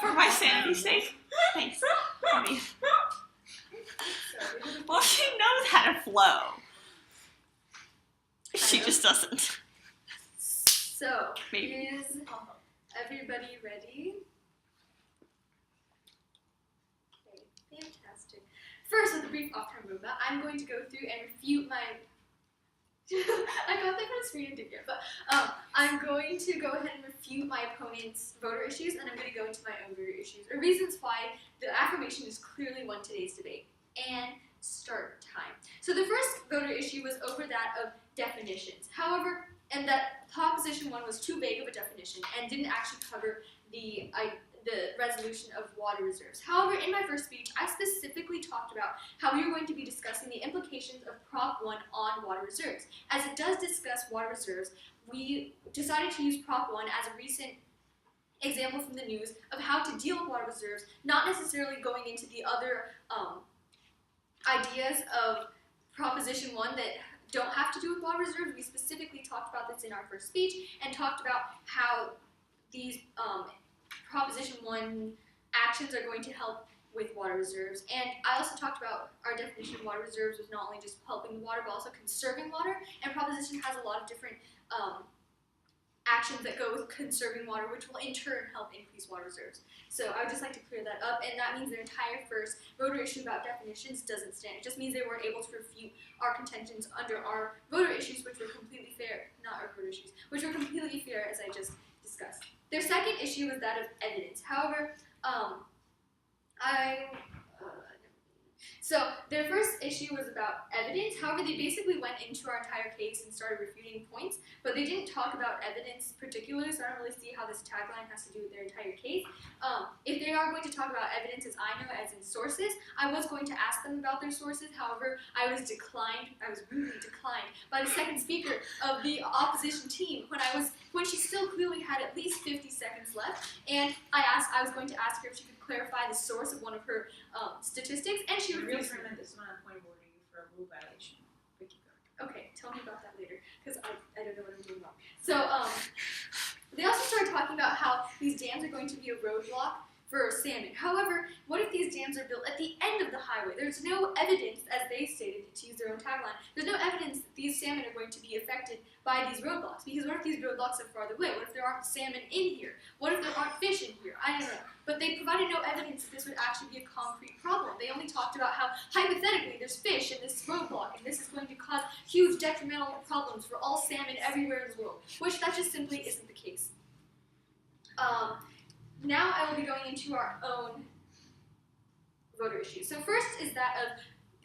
For my sanity's sake. Thanks. I mean, well, she knows how to flow. She just doesn't. So, Maybe. is everybody ready? Okay, fantastic. First, with the brief off-time roadmap, I'm going to go through and refute my... I got that from the screen and didn't get, but I'm going to go ahead and refute my opponent's voter issues, and I'm going to go into my own voter issues, or reasons why the affirmation is clearly won today's debate. And start time. So the first voter issue was over that of definitions. However, and that Proposition 1 was too vague of a definition and didn't actually cover the resolution of water reserves. However, in my first speech, I specifically talked about how we were going to be discussing the implications of Prop 1 on water reserves. As it does discuss water reserves, we decided to use Prop 1 as a recent example from the news of how to deal with water reserves, not necessarily going into the other ideas of Proposition 1 that don't have to do with water reserves. We specifically talked about this in our first speech and talked about how these Proposition 1 actions are going to help with water reserves. And I also talked about our definition of water reserves was not only just helping the water, but also conserving water. And Proposition has a lot of different actions that go with conserving water, which will in turn help increase water reserves. So I would just like to clear that up, and that means their entire first voter issue about definitions doesn't stand. It just means they weren't able to refute our contentions under our voter issues, which were completely fair, not our voter issues, which were completely fair as I just discussed. Their second issue was that of evidence. However, so their first issue was about evidence. However, they basically went into our entire case and started refuting points, but they didn't talk about evidence particularly, so I don't really see how this tagline has to do with their entire case. If they are going to talk about evidence as I know, as in sources, I was going to ask them about their sources. However, I was rudely declined by the second speaker of the opposition team when she still clearly had at least 50 seconds left, and I was going to ask her if she could clarify the source of one of her statistics, and she refused. This is not a point of order you for a rule violation. Okay, tell me about that later, because I don't know what I'm doing wrong. So, they also started talking about how these dams are going to be a roadblock for salmon. However, what if these dams are built at the end of the highway? There's no evidence, as they stated, to use their own tagline, there's no evidence that these salmon are going to be affected by these roadblocks, because what if these roadblocks are farther away? What if there aren't salmon in here? What if there aren't fish in here? I don't know. But they provided no evidence that this would actually be a concrete problem. They only talked about how, hypothetically, there's fish in this roadblock, and this is going to cause huge detrimental problems for all salmon everywhere in the world, which that just simply isn't the case. Now I will be going into our own voter issues. So first is that of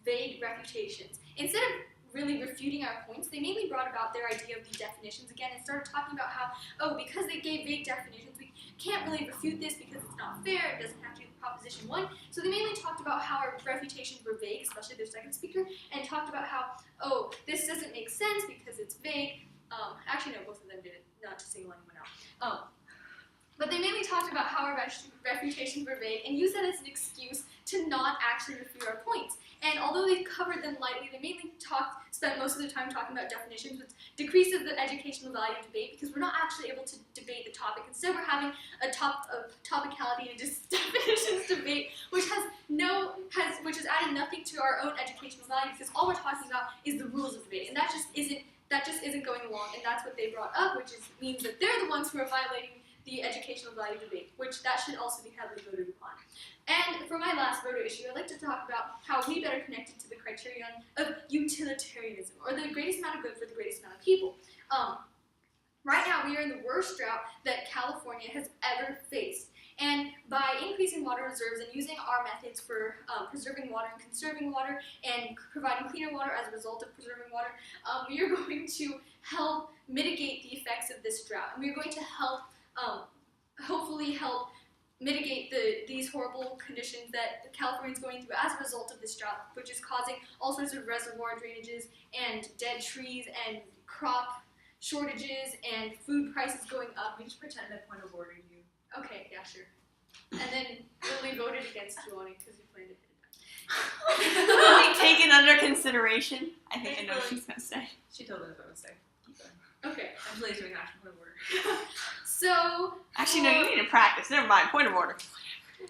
vague refutations. Instead of really refuting our points, they mainly brought about their idea of the definitions again and started talking about how, because they gave vague definitions, we can't really refute this because it's not fair, it doesn't have to do with Proposition 1. So they mainly talked about how our refutations were vague, especially their second speaker, and talked about how, this doesn't make sense because it's vague. Actually, no, both of them did it, not to single anyone out. But they mainly talked about how our refutations were vague and used that as an excuse to not actually refute our points. And although they covered them lightly, they mainly spent most of the time talking about definitions, which decreases the educational value of debate because we're not actually able to debate the topic. Instead, we're having a topicality and just definitions debate, which is adding nothing to our own educational value because all we're talking about is the rules of debate, and that just isn't going along. And that's what they brought up, which means that they're the ones who are violating the educational value debate, which that should also be heavily voted upon. And for my last voter issue, I'd like to talk about how we better connect it to the criterion of utilitarianism, or the greatest amount of good for the greatest amount of people. Right now, we are in the worst drought that California has ever faced. And by increasing water reserves and using our methods for preserving water and conserving water and providing cleaner water as a result of preserving water, we are going to help mitigate the effects of this drought. And we are going to help, hopefully help mitigate these horrible conditions that California is going through as a result of this drought, which is causing all sorts of reservoir drainages and dead trees and crop shortages and food prices going up. We just pretend that point of order you. Okay, yeah, sure. And then Lily voted against you on it because you planned it. Really taken under consideration. I think I know what she's gonna say. She totally knows what I would say. Okay. I'm just doing actual point of order. So Actually, no, you need to practice. Never mind. Point of order.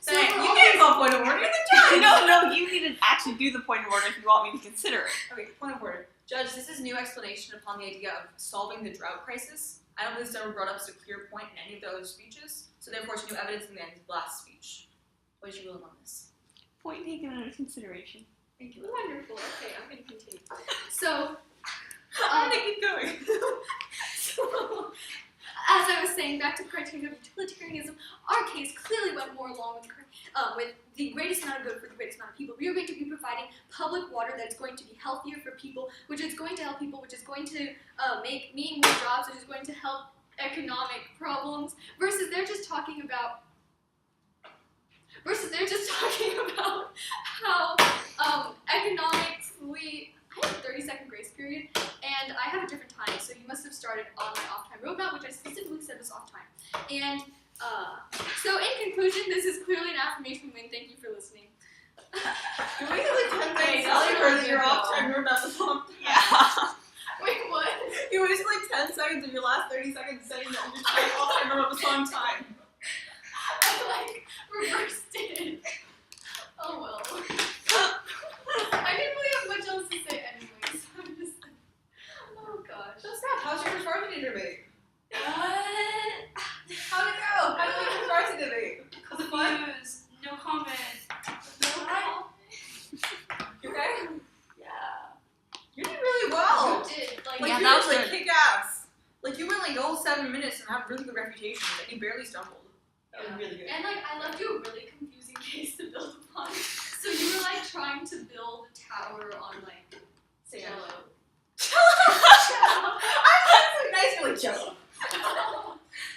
So Hey, we're you always- can't call point of order. You're the judge. No, you need to actually do the point of order if you want me to consider it. Okay, point of order. Judge, this is new explanation upon the idea of solving the drought crisis. I don't believe this ever brought up as a clear point in any of the other speeches, so therefore it's new evidence in the end of the last speech. What is your ruling on this? Point taken under consideration. Thank you. Wonderful. Okay, I'm going to continue. So, I'm gonna keep going. so, as I was saying, back to the criteria of utilitarianism, our case clearly went more along with the greatest amount of good for the greatest amount of people. We are going to be providing public water that is going to be healthier for people, which is going to help people, which is going to mean more jobs, which is going to help economic problems, versus they're just talking about how economically. I have a 30-second grace period, and I have a different time, so you must have started on my off-time roadmap, which I specifically said was off-time. And so in conclusion, this is clearly an affirmation win. Thank you for listening. You waited like 10 minutes earlier than your off-time roadmap was on. Yeah. Wait, what? You wasted like 10 seconds of your last 30 seconds saying that your off-time roadmap was on time. I reversed it. Oh well. I didn't really have much else to say anyway, so I'm just. Oh gosh. So stop. How's your varsity debate? What? How'd it go? How did your varsity debate? Was it fun? Confused. No comment. You okay? Yeah. You did really well. You did. Like, Like Yeah, you that did was like good. kick ass. Like you went like all 7 minutes and have really good reputations, and you barely stumbled. That was really good. And like I left you a really confusing case to build upon. So you were like trying to build a tower on like Jello. I'm nice for like Jello.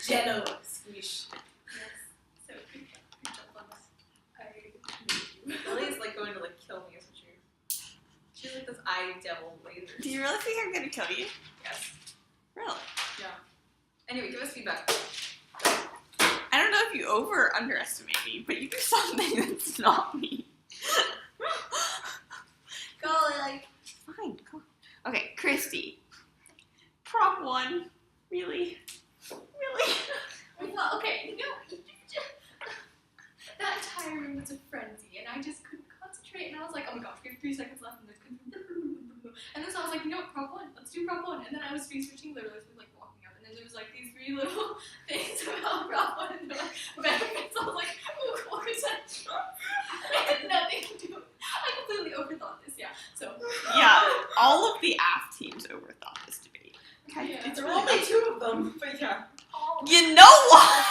Jello. Squish. Yes. So good job on this. I need you. Lily's like going to like kill me, isn't she? She's like this eye devil laser. Do you really think I'm gonna kill you? Yes. Really? Anyway, give us feedback. I don't know if you over or underestimate me, but you do something that's not me. Go like. Fine, go. Okay, Kristi. Prop 1. Really? Really? Well, okay, that entire room was a frenzy, and I just couldn't concentrate, and I was like, oh my gosh, we have 3 seconds left, and then so I was like, you know what, prop 1, let's do prop 1, and then I was researching literally, I was like walking up, and then there was like these 3 little things about prop 1, and they're like, benefits, I was like, ooh, cool, because I had nothing to do with it. I completely overthought this, yeah, so. Yeah, all of the AF teams overthought this debate. Okay, Yeah. it's There were really only 2 of them, but yeah. You know what?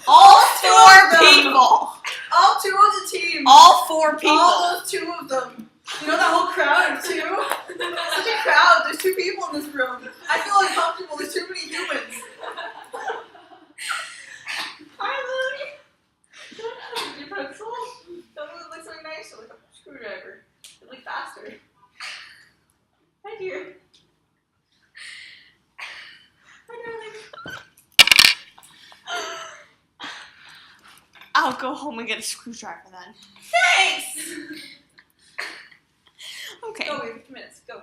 All 4 people. All 2 of the team. All 4 people. All those 2 of them. You know that whole crowd of 2? Such a crowd. There's 2 people in this room. I feel uncomfortable. There's too many humans. Hi, Lily. Your pencil? That one looks really nice. Like a screwdriver. It'd look faster. Hi, dear. Hi, darling. I'll go home and get a screwdriver then. Thanks! Okay. Go, we have 15 minutes. Go.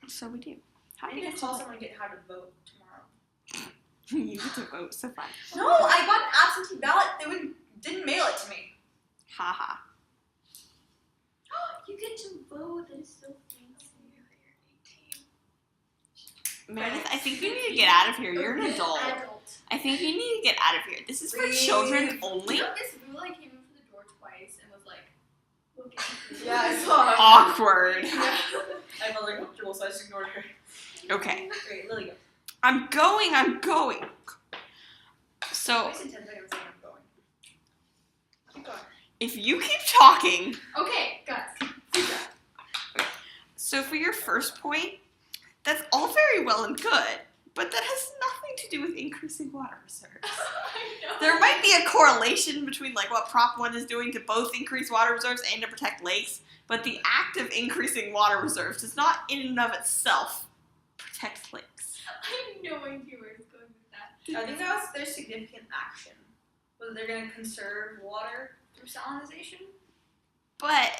So we do. How I do you need get to to call vote? someone and get how to vote tomorrow. You get to vote, so fun. No, I got an absentee ballot. They didn't mail it to me. Haha. You get to vote, that is so fancy. Meredith, I think you need to get out of here. You're an adult. I think you need to get out of here. This is for Leave. children only. You know, Miss Wu like came in for the door twice and was like, looking through. Yeah, I saw it. Awkward. I felt uncomfortable, so I just ignored her. Okay. Great, Lily, go. I'm going. So, Wasted 10 seconds saying I'm going. if you keep talking. Okay, guys. So for your first point, that's all very well and good, but that has nothing to do with increasing water reserves. I know. There might be a correlation between like what Prop 1 is doing to both increase water reserves and to protect lakes, but the act of increasing water reserves does not in and of itself protect lakes. I have no idea where it's going with that. I think that was their significant action. Whether they're going to conserve water through salinization? But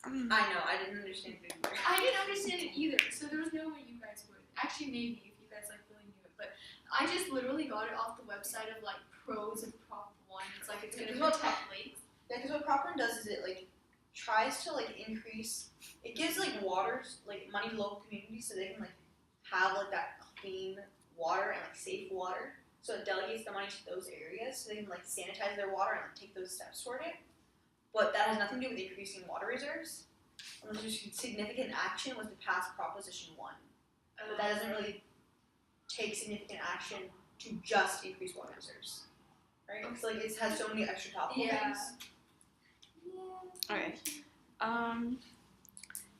I know, I didn't understand it either. I didn't understand it either, so there was no way you guys would. Actually, maybe if you guys like really knew it, but I just literally got it off the website of like pros of Prop 1. It's like it's gonna protect lakes. Yeah, because what Prop 1 does is it like tries to like increase. It gives like waters like money to local communities so they can like have like that clean water and like safe water. So it delegates the money to those areas so they can like sanitize their water and like, take those steps toward it. But that has nothing to do with increasing water reserves. And the significant action was to pass Proposition 1. But that doesn't really take significant action to just increase water reserves. Right? Because like it has so many extra topical things. okay.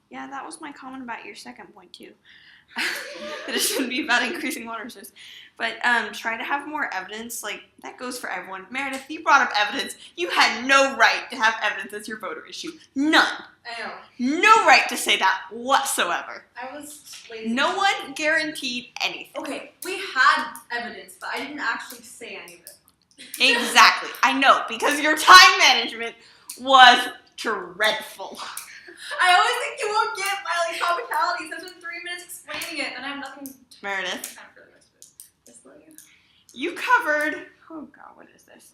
Yeah, that was my comment about your second point too. That it shouldn't be about increasing water reserves. But try to have more evidence. Like, that goes for everyone. Meredith, you brought up evidence. You had no right to have evidence as your voter issue. None. I know. No right to say that whatsoever. I was lazy. No one guaranteed anything. Okay, we had evidence, but I didn't actually say any of it. Exactly. I know, because your time management was dreadful. I always think you won't get my like topicalities. I've been 3 minutes explaining it, and I have nothing Meredith, time for the rest of it. Just let you. you covered, oh god, what is this?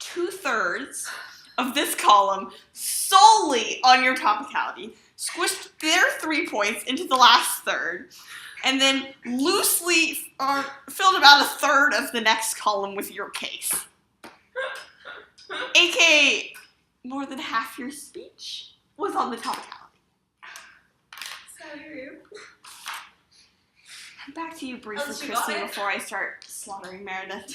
2/3 of this column solely on your topicality, squished their 3 points into the last third, and then loosely filled about 1/3 of the next column with your case. AKA, more than half your speech was on the topicality. Sorry. Back to you briefly, Oh, she got Kristi, it? before I start slaughtering Meredith.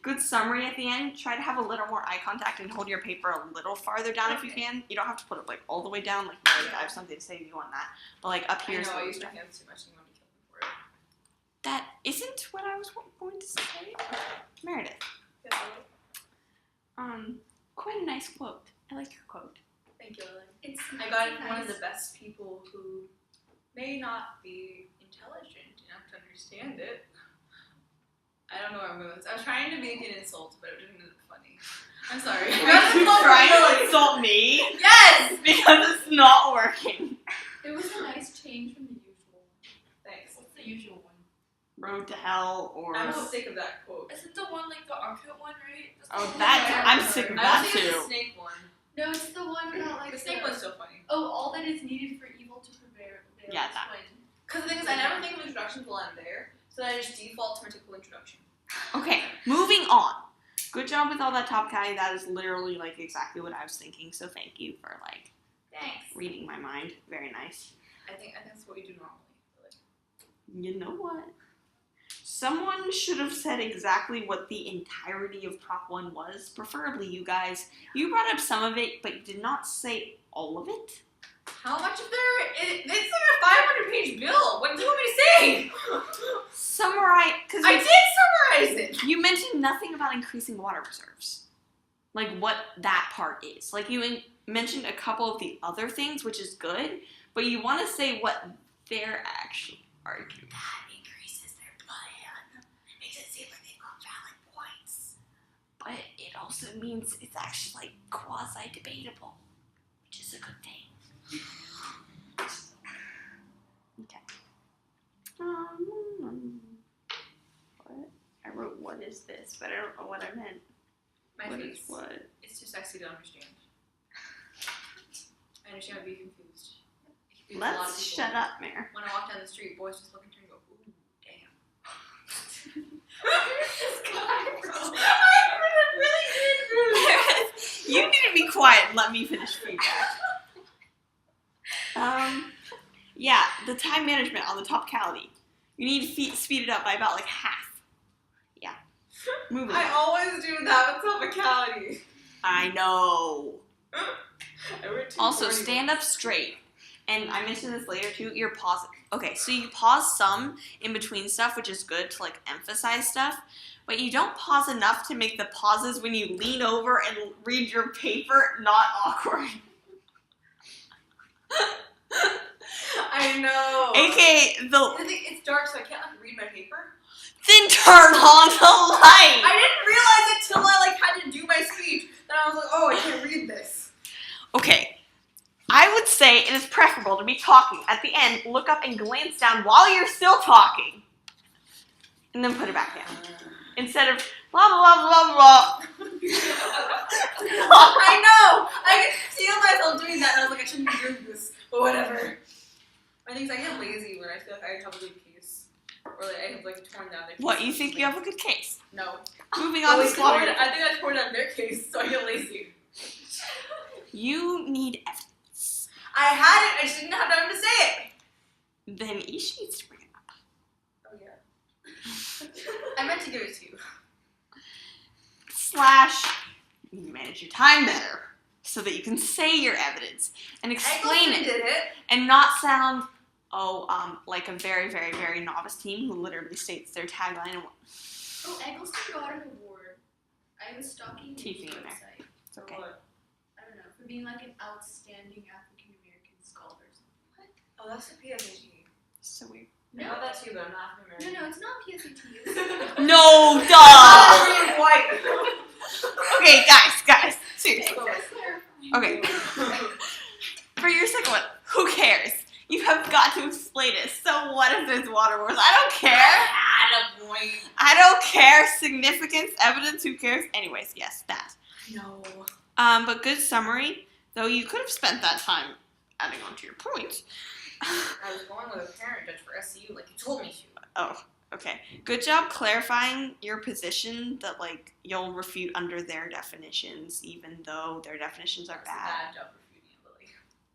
Good summary at the end. Try to have a little more eye contact and hold your paper a little farther down if you can. You don't have to put it like all the way down. Like Meredith, I have something to say to you on that. But like up here. I know, I is used to have too much and you want to kill me for it. that isn't what I was going to say. Meredith. Quite a nice quote. I like your quote. Thank you, Lily. It's I got it nice. from one of the best people who may not be intelligent enough to understand it. I don't know where I'm going with this. I was trying to make an insult, but it didn't end up funny. I'm sorry. Are you trying to insult me? Yes! Because it's not working. It was a nice change from the usual one. Thanks. What's the usual one? Road to hell or. I'm sick of that quote. Is it the one like the armpit one, right? That's the Oh, one that. where- I'm sick of I that was thinking too. the snake one. No, it's the one about like The snake one's so funny. Oh, all that is needed for evil to prevail. Yeah, that. Because the thing is, I never think of introductions while I'm there, so I just default to my typical introduction. Okay, moving on. Good job with all that top cali. That is literally like exactly what I was thinking. So thank you for like Thanks. reading my mind. Very nice. I think that's what we do normally. You know what? Someone should have said exactly what the entirety of Prop 1 was. Preferably you guys. You brought up some of it, but you did not say all of it. How much of it's like a 500-page bill. What do you want me to say? Summarize, because I did summarize it. you mentioned nothing about increasing water reserves. Like what that part is. Like you mentioned a couple of the other things, which is good, but you want to say what they're actually arguing. That increases their plan. It makes it seem like they've got valid points. But it also means it's actually like quasi-debatable, which is a good thing. Okay. What? I wrote what is this, but I don't know what I meant. My What face. is what? It's too sexy to understand. I understand I'd be confused. It confused a lot of Let's people. shut up, Mare. When I walk down the street, boys just look at me and go, ooh, damn. This guy, bro. I really did. You need to be quiet and let me finish feedback. Yeah, the time management on the topicality. You need to speed it up by about like half. Yeah. Moving I on. always do that with topicality. I know. I went too Also, corny. stand up straight. And I mentioned this later too, you're pausing. Okay, so you pause some in between stuff, which is good to like emphasize stuff, but you don't pause enough to make the pauses when you lean over and read your paper not awkward. I know. AKA I think it's dark, so I can't like read my paper. then turn on the light. I didn't realize it till I like had to do my speech. Then I was like, oh, I can't read this. Okay, I would say it is preferable to be talking. At the end, look up and glance down while you're still talking. And then put it back down. Instead of blah, blah, blah, blah, blah. I know. I could feel myself doing that, and I was like, I shouldn't be doing this, but whatever. My thing is, I get lazy when I feel like I have a good case, or like I have like torn down their case. What, you think you have a good case? No. Moving on to I slaughter. think I tore down their case, so I get lazy. You need evidence. I had it. I just didn't have time to say it. Then Ishi needs to bring it up. Oh yeah. I meant to give it to you. / you manage your time better so that you can say your evidence and explain Eggleston it did it. and not sound like a very, very, very novice team who literally states their tagline and Oh, Eggleston got an award. I was stalking the Teaching in there. website. it's okay. I don't know, for being like an outstanding African American scholar. Oh, that's the PSAT. So weird. I got that too, but I'm not African No, American. it's not PSAT. No, duh! I'm white. Okay, guys, seriously. Oh. Okay, for your second one, who cares? You have got to explain it. So what if there's water wars? I don't care. Had a point. I don't care. Significance, evidence, who cares? Anyways, yes, that. No. But good summary, though you could have spent that time adding on to your points. I was going with a parent judge for SCU, like you told me to. Oh, okay. Good job clarifying your position that, like, you'll refute under their definitions, even though their definitions are That's a bad. bad job refuting it, Lily.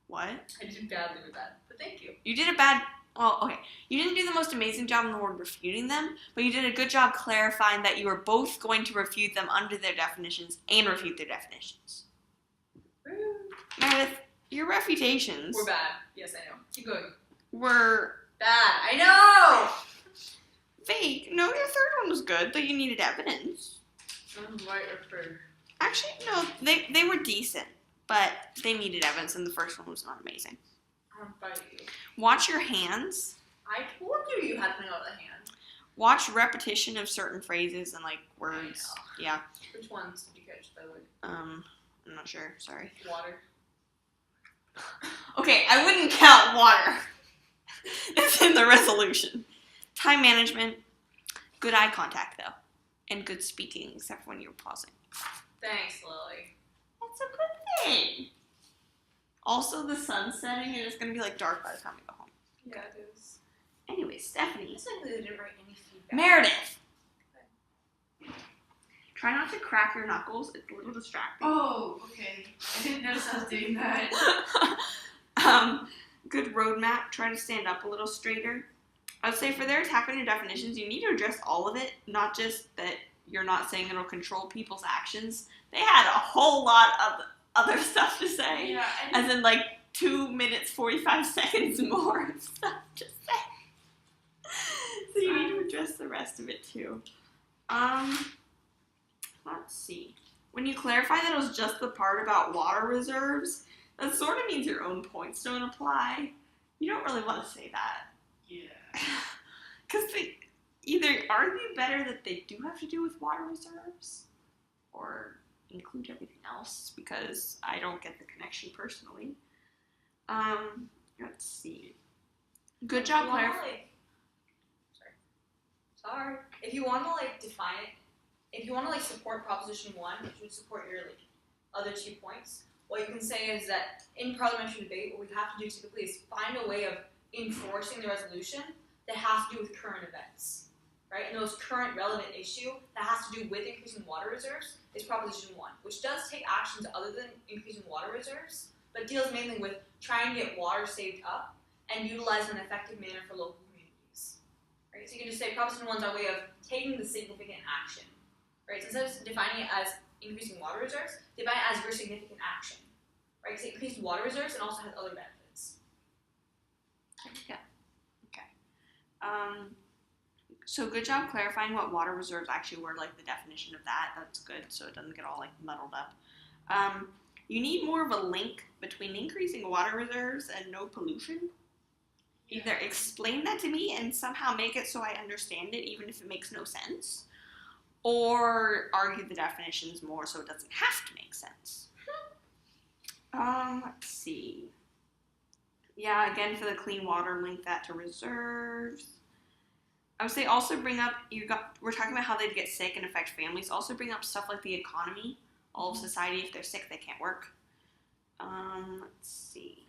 What? I did badly with that, but thank you. You did a bad... Well, okay. You didn't do the most amazing job in the world refuting them, but you did a good job clarifying that you were both going to refute them under their definitions and refute their definitions. Meredith, your refutations We're bad. Yes, I know. Keep going. were Bad. I know! fake. No, your third one was good, but you needed evidence. I'm white or fur. Actually, no, they were decent, but they needed evidence, and the first one was not amazing. I'm fighting you. Watch your hands. I told you had something out of the hand. Watch repetition of certain phrases and, like, words. Yeah. Which ones did you catch, by the way? I'm not sure. Sorry. Water. Okay, I wouldn't count water. It's in the resolution. Time management. Good eye contact, though. And good speaking, except when you're pausing. Thanks, Lily. That's a good thing. Also, the sun's setting, and it's going to be, like, dark by the time we go home. Yeah, it is. Anyway, Stephanie. It's like they didn't write any feedback. Meredith. Try not to crack your knuckles. It's a little distracting. Oh, okay. I didn't notice I was doing that. Good roadmap. Try to stand up a little straighter. I would say for their attack on your definitions, you need to address all of it, not just that you're not saying it'll control people's actions. They had a whole lot of other stuff to say. Yeah, As in, like, 2 minutes, 45 seconds more of stuff to say. So you need to address the rest of it, too. Let's see. When you clarify that it was just the part about water reserves, that sort of means your own points don't apply. You don't really want to say that. yeah. Because they either argue better that they do have to do with water reserves, or include everything else, because I don't get the connection personally. Let's see. Good job clarifying. Sorry. If you want to like define it, if you want to like support Proposition 1, which would support your like other 2 points, what you can say is that in parliamentary debate, what we have to do typically is find a way of enforcing the resolution that has to do with current events, right? And the most current relevant issue that has to do with increasing water reserves is Proposition 1, which does take actions other than increasing water reserves, but deals mainly with trying to get water saved up and utilized in an effective manner for local communities, right? So you can just say Proposition 1 is our way of taking the significant action, right? So instead of defining it as increasing water reserves, they define it as your significant action, right? Because it increased water reserves and also has other benefits. Yeah. Okay. So good job clarifying what water reserves actually were, like the definition of that. That's good, so it doesn't get all like muddled up. You need more of a link between increasing water reserves and no pollution. Either explain that to me and somehow make it so I understand it, even if it makes no sense, or argue the definitions more so it doesn't have to make sense. Let's see. Yeah, again for the clean water, link that to reserves. I would say also bring up, we're talking about how they'd get sick and affect families. Also bring up stuff like the economy, all of society. If they're sick, they can't work. Let's see.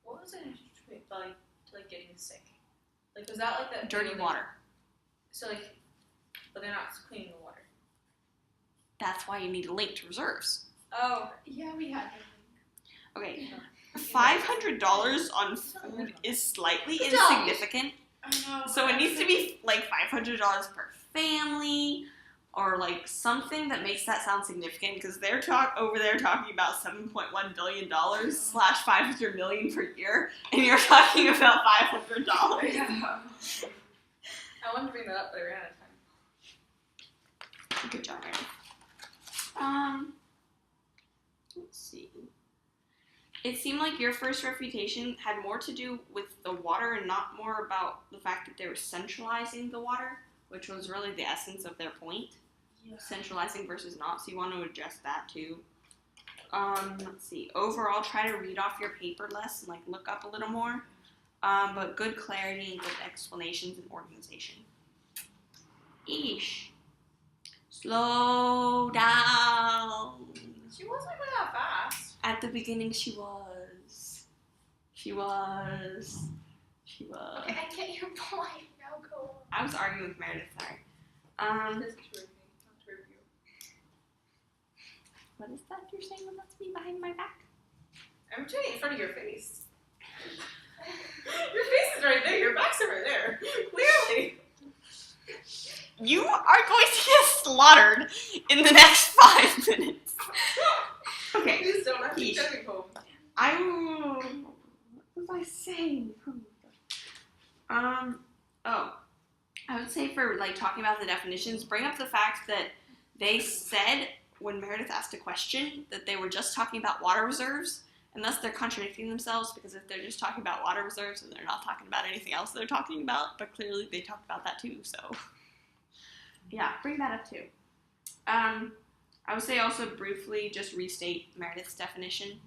What was it like to like getting sick? Like was that like that Dirty water. So like, but they're not cleaning the water. That's why you need a link to reserves. Oh. Yeah, we had that. Okay. $500 on food is slightly insignificant. I know. So it needs to be like $500 per family, or like something that makes that sound significant, because they're over there talking about $7.1 billion / $500 million per year, and you're talking about $500. Yeah. I wanted to bring that up, but I ran out of time. Good job, Meredith. Let's see. It seemed like your first refutation had more to do with the water and not more about the fact that they were centralizing the water, which was really the essence of their point. Yeah. Centralizing versus not, so you want to address that too. Let's see. Overall, try to read off your paper less and like look up a little more. But good clarity and good explanations and organization. Eesh. Slow down. She wasn't going that fast. At the beginning, she was. Okay, I get your point. Now go on. I was arguing with Meredith, sorry. This is true of me, not true of you. What is that you're saying about me behind my back? I'm doing it in front of your face. Your face is right there, your back's over there. Clearly. You are going to get slaughtered in the next 5 minutes. Okay. Please don't have to Yeesh. send me home. What was I saying? I would say for like talking about the definitions, bring up the fact that they said when Meredith asked a question that they were just talking about water reserves, and thus they're contradicting themselves, because if they're just talking about water reserves and they're not talking about anything else they're talking about, but clearly they talked about that too, so yeah, bring that up too. I would say also briefly just restate Meredith's definition,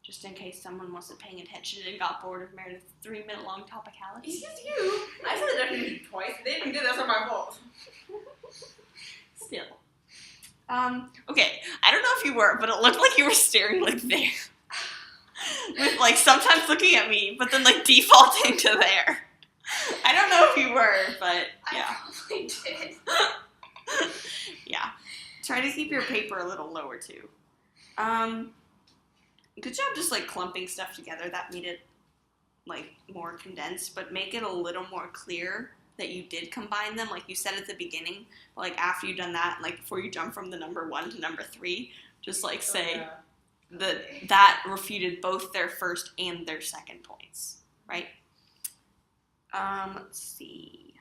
just in case someone wasn't paying attention and got bored of Meredith's 3-minute long topicality. Excuse you. I said the definition twice. They didn't do that. That's not my fault. Still. Okay, I don't know if you were, but it looked like you were staring like there. With like sometimes looking at me, but then like defaulting to there. I don't know if you were, but yeah. I probably did. Yeah. Try to keep your paper a little lower too. Good job just like clumping stuff together. That made it like more condensed, but make it a little more clear that you did combine them, like you said at the beginning. But like after you've done that, like before you jump from the number 1 to number 3, just like say that refuted both their first and their second points, right? Let's see.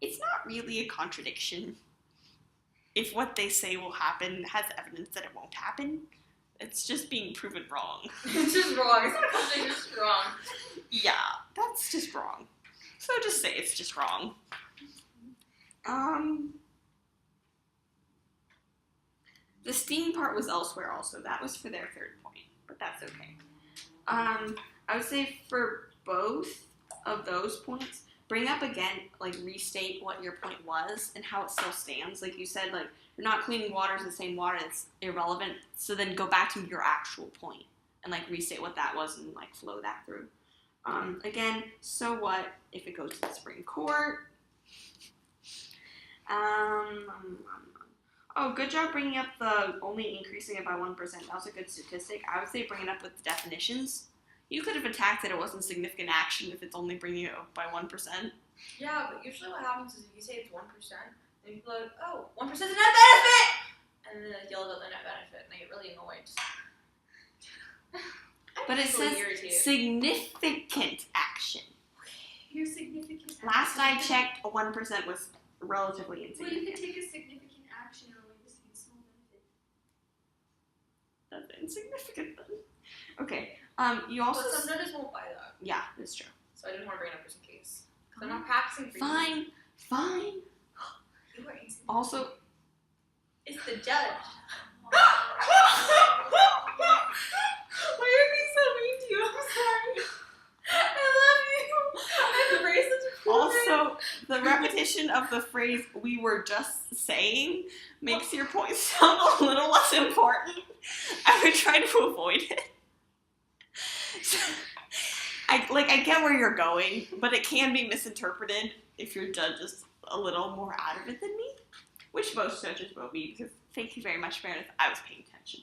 It's not really a contradiction. If what they say will happen has evidence that it won't happen, it's just being proven wrong. It's just wrong. It's not a contradiction, it's just wrong. Yeah, that's just wrong. So just say it's just wrong. The steam part was elsewhere also. That was for their third point, but that's okay. I would say for both of those points, bring up again, like restate what your point was and how it still stands. Like you said, like you're not cleaning water is the same water, it's irrelevant. So then go back to your actual point and like restate what that was and like flow that through. Again, so what if it goes to the Supreme Court? Oh, good job bringing up the only increasing it by 1%. That was a good statistic. I would say bring it up with definitions. You could have attacked that it wasn't significant action if it's only bringing it up by 1%. Yeah, but usually what happens is if you say it's 1%, then people are like, oh, 1% is a net benefit! and then it yells out the net benefit, and I get really annoyed. But it Really says irritated. significant action. Your significant Last I action. checked, a 1% was relatively Well, you insignificant. could take a significant action and only receive small benefit. That's insignificant then. Okay. You also. But some notice won't buy that, Yeah, that's true. so I didn't want to bring it up just in case. Because I'm not practicing for you. Fine. You are insignificant. Also. It's the judge. Why are you being so mean to you? I'm sorry. I love you. I'm embraced such a cool Also, the repetition of the phrase "we were just saying" makes your point sound a little less important. I would try to avoid it. I get where you're going, but it can be misinterpreted if your judge is a little more out of it than me, which most judges will be, because thank you very much, Meredith, I was paying attention.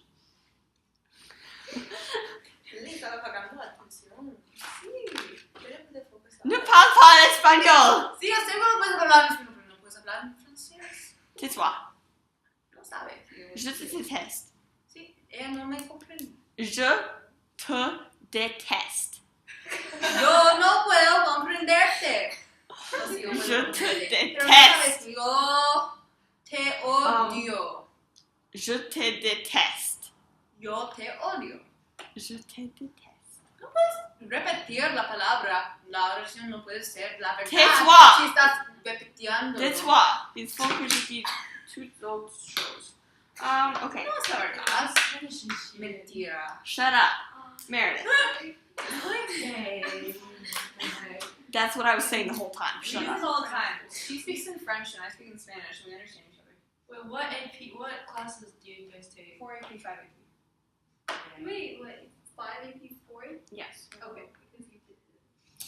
Le estaba pagando atención. Sí. Pero puede focusar. Ne parle pas espagnol! Sí, yo sé cómo puedes hablar en español, pero no puedes hablar en francés. Tais-toi. No sabe. Je te déteste. Sí, ella no me comprende. Je te déteste. Yo no puedo comprenderte. Así yo me Je lo te comprende. Pero no déteste. sabes, yo te odio. Je te déteste. Yo te odio. Je te déteste. No puedes repetir la palabra. La oración no puede ser la verdad. Tais-toi. Si estás repitiendo. Tais-toi. Il faut que je dise toutes autres choses. Okay. No es la verdad. Mentira. Shut up. Meredith. Okay. That's what I was saying the whole time. She Shut does up. all the time. She speaks in French and I speak in Spanish and we understand each other. Wait, what classes do you guys take? 4 AP, 5 AP. Wait, what? 5 AP4? Yes. Okay, because you did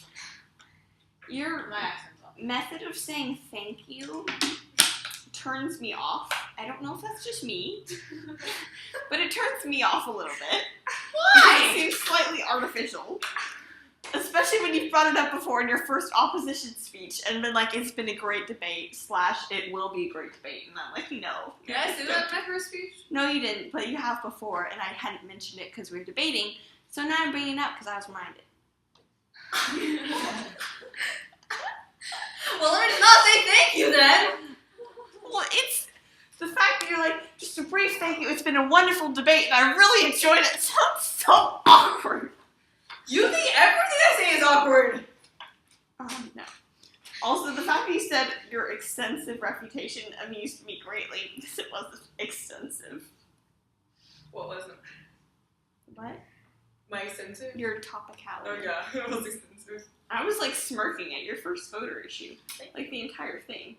it. Your My accent's off. method of saying thank you turns me off. I don't know if that's just me, but it turns me off a little bit. Because it seems slightly artificial. Especially when you've brought it up before in your first opposition speech and been like, it's been a great debate, / it will be a great debate. And I'm like, no. Did I say that in my first speech? No, you didn't, but you have before, and I hadn't mentioned it because we were debating, so now I'm bringing it up because I was reminded. Well, let me just not say thank you then. Well, it's the fact that you're like, just a brief thank you, it's been a wonderful debate, and I really enjoyed it. It sounds so awkward. You think everything I say is awkward. No. Also, the fact that you said your extensive reputation amused me greatly because it wasn't extensive. What was it? What? My extensive? Your topicality. Oh yeah, it was extensive. I was like smirking at your first voter issue. Like the entire thing.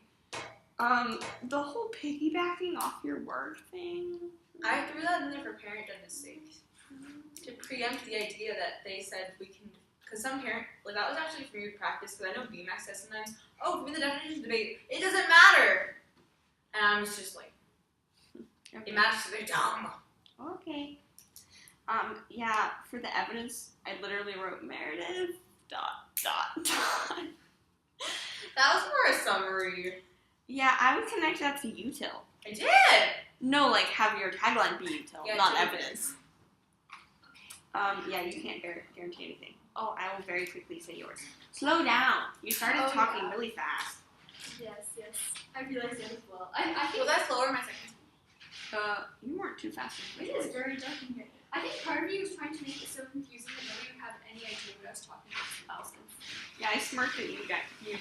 The whole piggybacking off your word thing. I threw that in there for parent judge's sake. To preempt the idea that they said we can, because some parent, like that was actually for me to practice, because I know BMAX says sometimes, oh, give me the definition debate, it doesn't matter. And I was just like, Okay. it matters because they're dumb. Okay. Yeah, for the evidence, I literally wrote Meredith, ... That was more a summary. Yeah, I would connect that to util. I did! No, like have your tagline be util, Yeah, not to evidence. Yeah, you can't guarantee anything. Oh, I will very quickly say yours. Slow down. You started Oh, talking yeah. really fast. Yes. I realized that as well. I think Was I slower my second? You weren't too fast. it is very dark in here. I think part of you was trying to make it so confusing that nobody would have any idea what I was talking about. Yeah, I smirked at you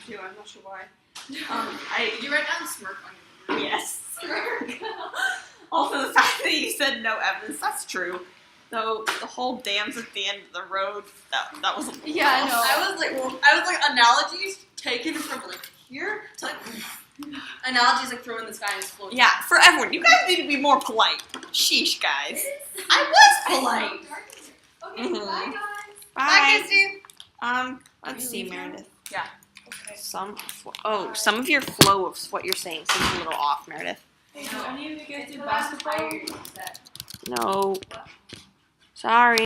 too. I'm not sure why. Did you write down smirk on your Yes. Also, the fact that you said no evidence, that's true. Though the whole dams at the end of the road, that was a little Yeah, I off. know. I was like analogies taken from like here to like analogies like thrown in the sky and exploding. Yeah, for everyone, you guys need to be more polite. Sheesh, guys. I was polite. Okay, Mhm. bye guys. Bye. Kristi. Let's see, Meredith. Yeah. Okay. Some of your flow of what you're saying seems a little off, Meredith. Hey, do any of you guys do Well, I'm basketball? tired. No. Sorry.